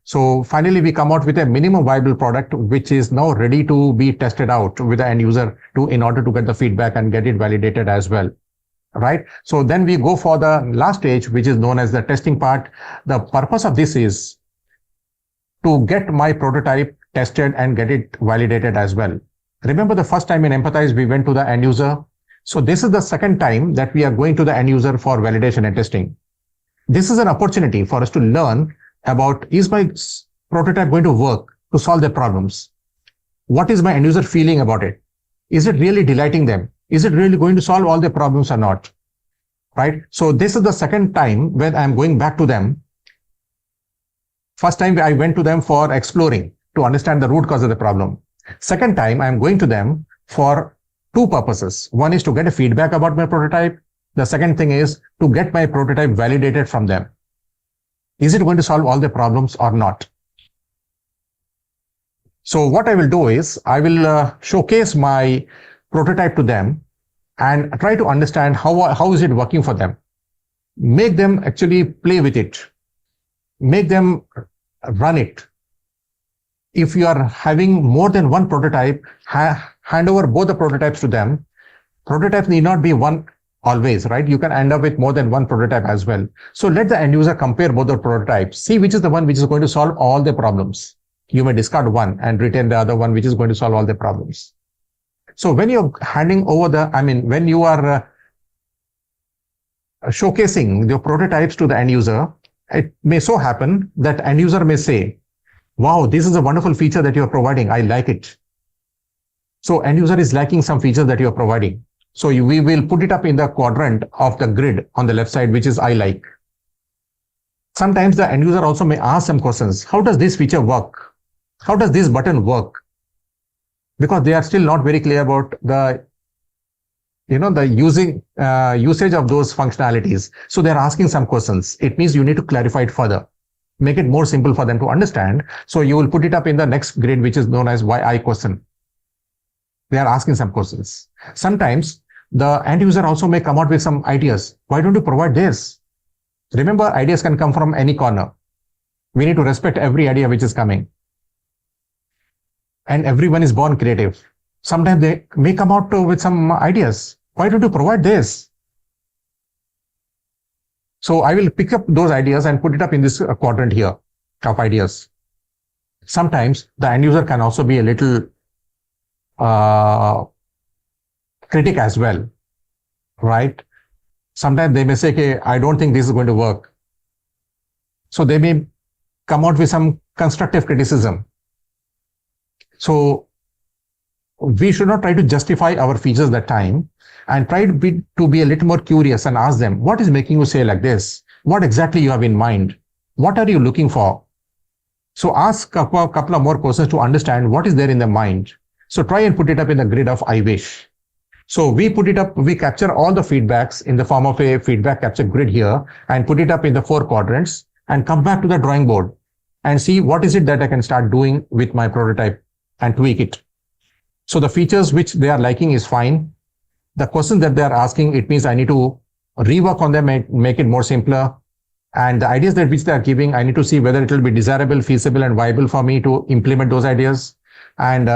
So finally, we come out with a minimum viable product, which is now ready to be tested out with the end user in order to get the feedback and get it validated as well. Right. So then we go for the last stage, which is known as the testing part. The purpose of this is to get my prototype tested and get it validated as well. Remember the first time in Empathize, we went to the end user. So this is the second time that we are going to the end user for validation and testing. This is an opportunity for us to learn about, is my prototype going to work to solve their problems? What is my end user feeling about it? Is it really delighting them? Is it really going to solve all their problems or not? Right? So this is the second time when I'm going back to them. First time I went to them for exploring to understand the root cause of the problem. Second time, I'm going to them for 2 purposes. One is to get a feedback about my prototype. The second thing is to get my prototype validated from them. Is it going to solve all the problems or not? So what I will do is I will showcase my prototype to them and try to understand how is it working for them. Make them actually play with it. Make them run it. If you are having more than one prototype, hand over both the prototypes to them. Prototypes need not be one always, right? You can end up with more than one prototype as well. So let the end user compare both the prototypes. See which is the one which is going to solve all the problems. You may discard one and retain the other one which is going to solve all the problems. So when you're handing over when you are showcasing your prototypes to the end user, it may so happen that end user may say, wow, this is a wonderful feature that you're providing. I like it. So end user is liking some features that you're providing. So we will put it up in the quadrant of the grid on the left side, which is I like. Sometimes the end user also may ask some questions. How does this feature work? How does this button work? Because they are still not very clear about the usage of those functionalities. So they're asking some questions. It means you need to clarify it further. Make it more simple for them to understand. So you will put it up in the next grid, which is known as why question. They are asking some questions. Sometimes the end user also may come out with some ideas. Why don't you provide this? Remember, ideas can come from any corner. We need to respect every idea which is coming. and everyone is born creative. Sometimes they may come out with some ideas. Why don't you provide this? So I will pick up those ideas and put it up in this quadrant here of ideas. Sometimes the end user can also be a little critic as well, right? Sometimes they may say, okay, I don't think this is going to work. So they may come out with some constructive criticism. So we should not try to justify our features that time, and try to be a little more curious and ask them, what is making you say like this? What exactly you have in mind? What are you looking for? So ask a couple of more questions to understand what is there in their mind. So try and put it up in the grid of I wish. So we put it up, we capture all the feedbacks in the form of a feedback capture grid here and put it up in the 4 quadrants and come back to the drawing board and see what is it that I can start doing with my prototype and tweak it. So the features which they are liking is fine. The questions that they are asking, it means I need to rework on them, make it more simpler. And the ideas that which they are giving, I need to see whether it will be desirable, feasible, and viable for me to implement those ideas. And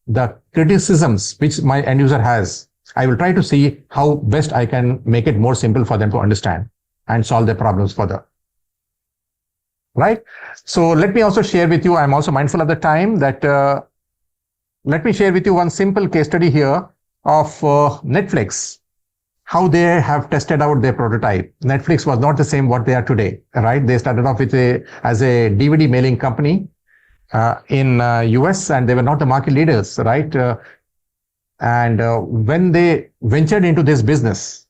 the criticisms which my end user has, I will try to see how best I can make it more simple for them to understand and solve their problems further. Right? So let me also share with you, I'm also mindful of the time, that let me share with you one simple case study here of Netflix, how they have tested out their prototype. Netflix was not the same what they are today, right? They started off with as a DVD mailing company in US, and they were not the market leaders, right? When they ventured into this business,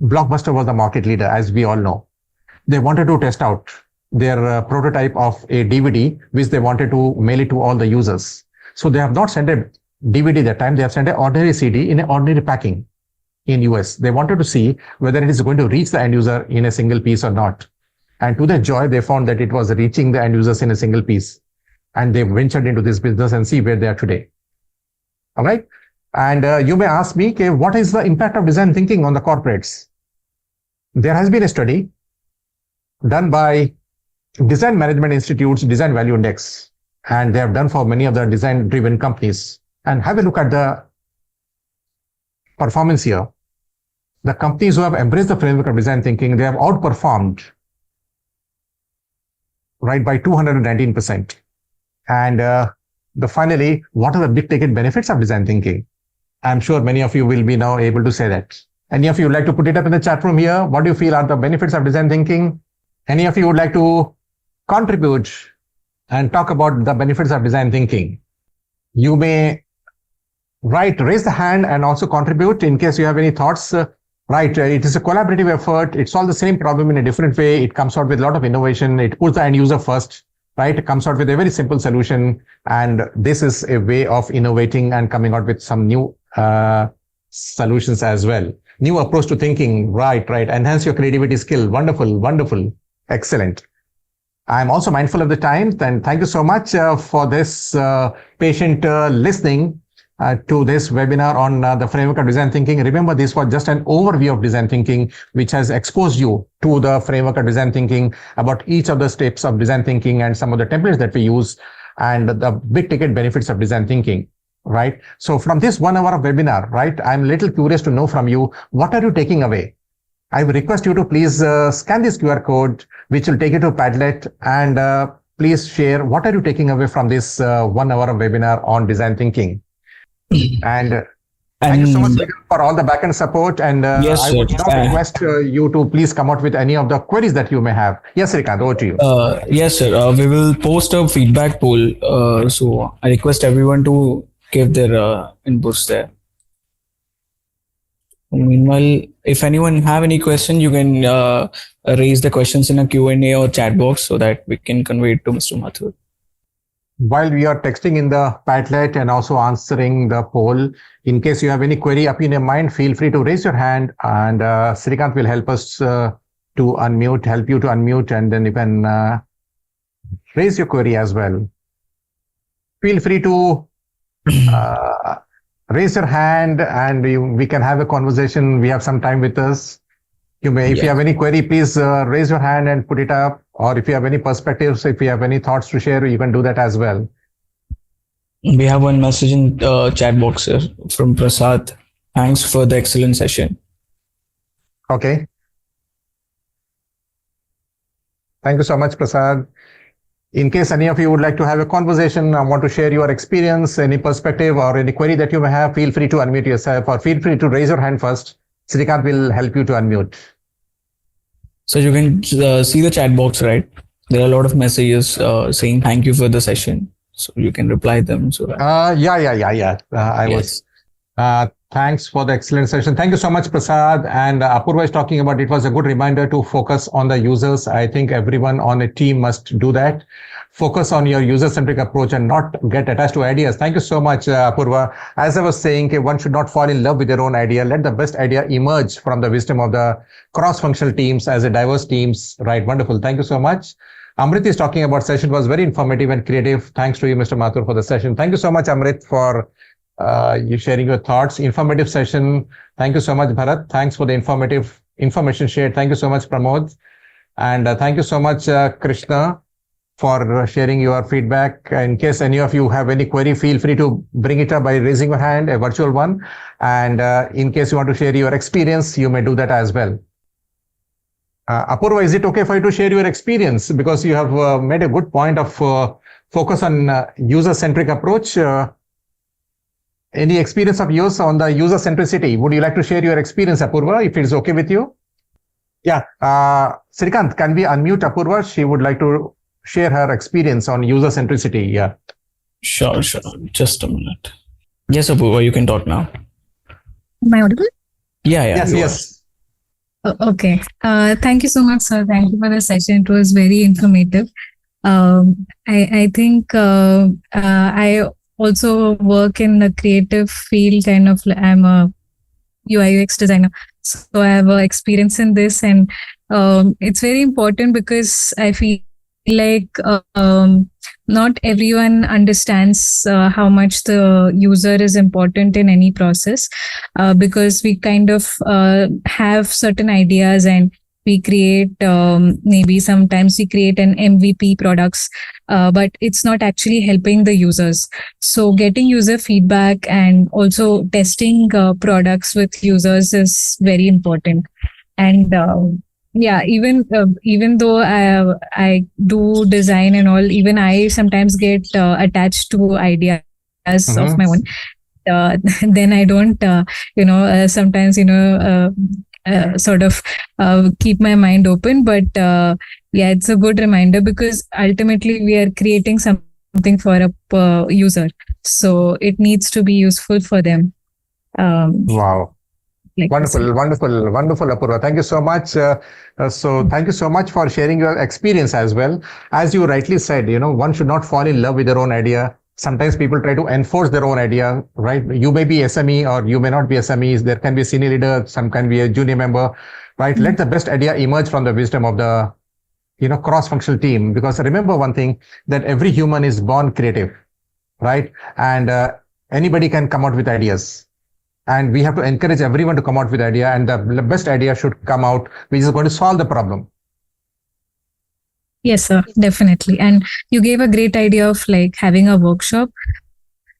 Blockbuster was the market leader, as we all know. They wanted to test out their prototype of a DVD, which they wanted to mail it to all the users. So they have not sent a DVD that time, they have sent an ordinary CD in an ordinary packing in US. They wanted to see whether it is going to reach the end user in a single piece or not. And to their joy, they found that it was reaching the end users in a single piece. And they ventured into this business and see where they are today. All right. And you may ask me, okay, what is the impact of design thinking on the corporates? There has been a study done by Design Management Institute's Design Value Index, and they have done for many of the design-driven companies. And have a look at the performance here. The companies who have embraced the framework of design thinking, they have outperformed, right, by 219%. And finally, what are the big ticket benefits of design thinking? I'm sure many of you will be now able to say that. Any of you would like to put it up in the chat room here? What do you feel are the benefits of design thinking? Any of you would like to contribute and talk about the benefits of design thinking? You may raise the hand and also contribute in case you have any thoughts. It is a collaborative effort. It solves the same problem in a different way. It comes out with a lot of innovation. It puts the end user first, right? It comes out with a very simple solution. And this is a way of innovating and coming out with some new solutions as well. New approach to thinking, right. Enhance your creativity skill. Wonderful. Excellent. I'm also mindful of the time, and thank you so much for this patient listening to this webinar on the framework of design thinking. Remember, this was just an overview of design thinking, which has exposed you to the framework of design thinking, about each of the steps of design thinking and some of the templates that we use and the big ticket benefits of design thinking, right? So from this 1 hour of webinar, right, I'm a little curious to know from you, what are you taking away? I would request you to please scan this QR code, which will take you to Padlet, and please share what are you taking away from this 1 hour of webinar on design thinking. And thank you so much for all the backend support. And yes, I would now request you to please come out with any of the queries that you may have. Yes, Srikant, over to you. Yes, sir. We will post a feedback poll. So I request everyone to give their inputs there. Meanwhile, if anyone have any question, you can raise the questions in a Q&A or chat box so that we can convey it to Mr. Mathur. While we are texting in the Padlet and also answering the poll, in case you have any query up in your mind, feel free to raise your hand, and Srikant will help us help you to unmute, and then you can raise your query as well. Feel free to raise your hand and we can have a conversation. We have some time with us. If you have any query, please raise your hand and put it up. Or if you have any perspectives, if you have any thoughts to share, you can do that as well. We have one message in chat box here from Prasad. Thanks for the excellent session. Okay. Thank you so much, Prasad. In case any of you would like to have a conversation, want to share your experience, any perspective or any query that you may have, feel free to unmute yourself or feel free to raise your hand first. Srikanth will help you to unmute. So you can see the chat box, right? There are a lot of messages saying thank you for the session. So you can reply them. So Yeah. I yes. was. Thanks for the excellent session. Thank you so much, Prasad. And Apurva is talking about it was a good reminder to focus on the users. I think everyone on a team must do that. Focus on your user-centric approach and not get attached to ideas. Thank you so much, Apurva. As I was saying, one should not fall in love with their own idea. Let the best idea emerge from the wisdom of the cross-functional teams as a diverse teams. Right, wonderful. Thank you so much. Amrit is talking about session was very informative and creative. Thanks to you, Mr. Mathur, for the session. Thank you so much, Amrit, for you sharing your thoughts. Informative session. Thank you so much, Bharat. Thanks for the information shared. Thank you so much, Pramod. And thank you so much, Krishna, for sharing your feedback. In case any of you have any query, feel free to bring it up by raising your hand, a virtual one. And in case you want to share your experience, you may do that as well. Apurva, is it okay for you to share your experience? Because you have made a good point of focus on user-centric approach. Any experience of yours on the user centricity? Would you like to share your experience, Apurva, if it's okay with you? Yeah. Srikanth, can we unmute Apurva? She would like to share her experience on user centricity. Yeah. Sure. Just a minute. Yes, Apurva, you can talk now. Am I audible? Yeah. Yes. Okay. Thank you so much, sir. Thank you for the session. It was very informative. I think I also work in the creative field, kind of. I'm a UI UX designer, so I have experience in this, and it's very important because I feel like not everyone understands how much the user is important in any process, because we kind of have certain ideas and we create maybe sometimes we create an MVP products, but it's not actually helping the users. So getting user feedback and also testing products with users is very important. And even though I do design and all, even I sometimes get attached to ideas of my own. Then I don't, sometimes, sort of keep my mind open. But it's a good reminder because ultimately we are creating something for a user. So it needs to be useful for them. Wow. Like wonderful, Apurva. Thank you so much. So thank you so much for sharing your experience as well. As you rightly said, one should not fall in love with their own idea. Sometimes people try to enforce their own idea, right? You may be SME or you may not be SMEs. There can be a senior leader, some can be a junior member, right? Let the best idea emerge from the wisdom of the, cross-functional team. Because remember one thing, that every human is born creative, right? And anybody can come out with ideas. And we have to encourage everyone to come out with idea, and the best idea should come out, which is going to solve the problem. Yes, sir, definitely. And you gave a great idea of like having a workshop,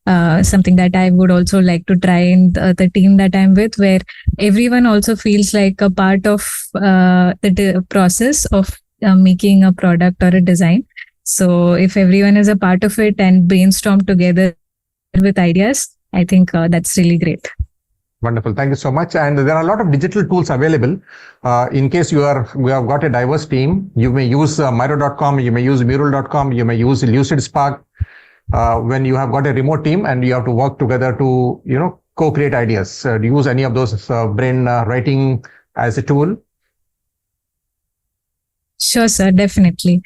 something that I would also like to try in the team that I'm with, where everyone also feels like a part of the process of making a product or a design. So if everyone is a part of it and brainstorm together with ideas, I think that's really great. Wonderful. Thank you so much. And there are a lot of digital tools available. In case we have got a diverse team, you may use Miro.com, you may use Mural.com, you may use Lucid Spark. When you have got a remote team and you have to work together to, co-create ideas, do you use any of those brain writing as a tool? Sure, sir, definitely.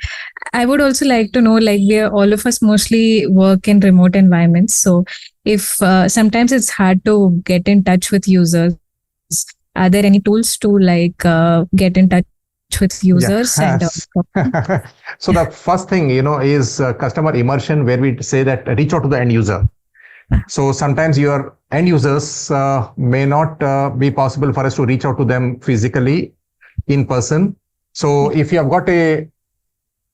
I would also like to know, like, all of us mostly work in remote environments. So if sometimes it's hard to get in touch with users, are there any tools to like get in touch with users? Yeah. And so the first thing, is customer immersion, where we say that reach out to the end user. So sometimes your end users may not be possible for us to reach out to them physically in person. So if you have got a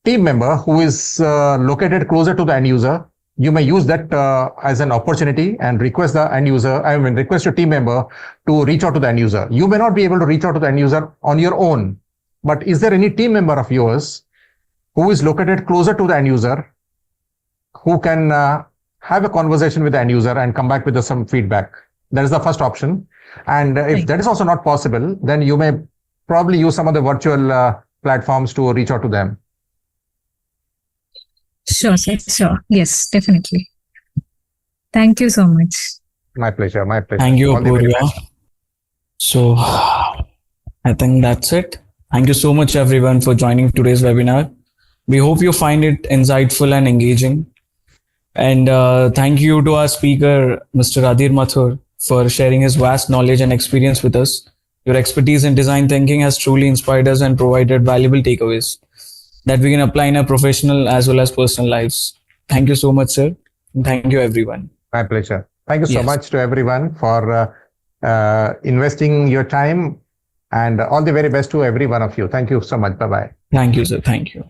team member who is located closer to the end user, you may use that as an opportunity and request the end user, request your team member to reach out to the end user. You may not be able to reach out to the end user on your own, but is there any team member of yours who is located closer to the end user, who can have a conversation with the end user and come back with some feedback? That is the first option. And if that is also not possible, then you may probably use some of the virtual platforms to reach out to them. Sure, sir. Sure. Yes, definitely. Thank you so much. My pleasure. My pleasure. Thank you, All the very Apurva. best. So I think that's it. Thank you so much, everyone, for joining today's webinar. We hope you find it insightful and engaging. And thank you to our speaker, Mr. Adhir Mathur, for sharing his vast knowledge and experience with us. Your expertise in design thinking has truly inspired us and provided valuable takeaways that we can apply in our professional as well as personal lives. Thank you so much, sir. And thank you, everyone. My pleasure. Thank you so Yes. much to everyone for investing your time, and all the very best to every one of you. Thank you so much. Bye-bye. Thank you, sir. Thank you.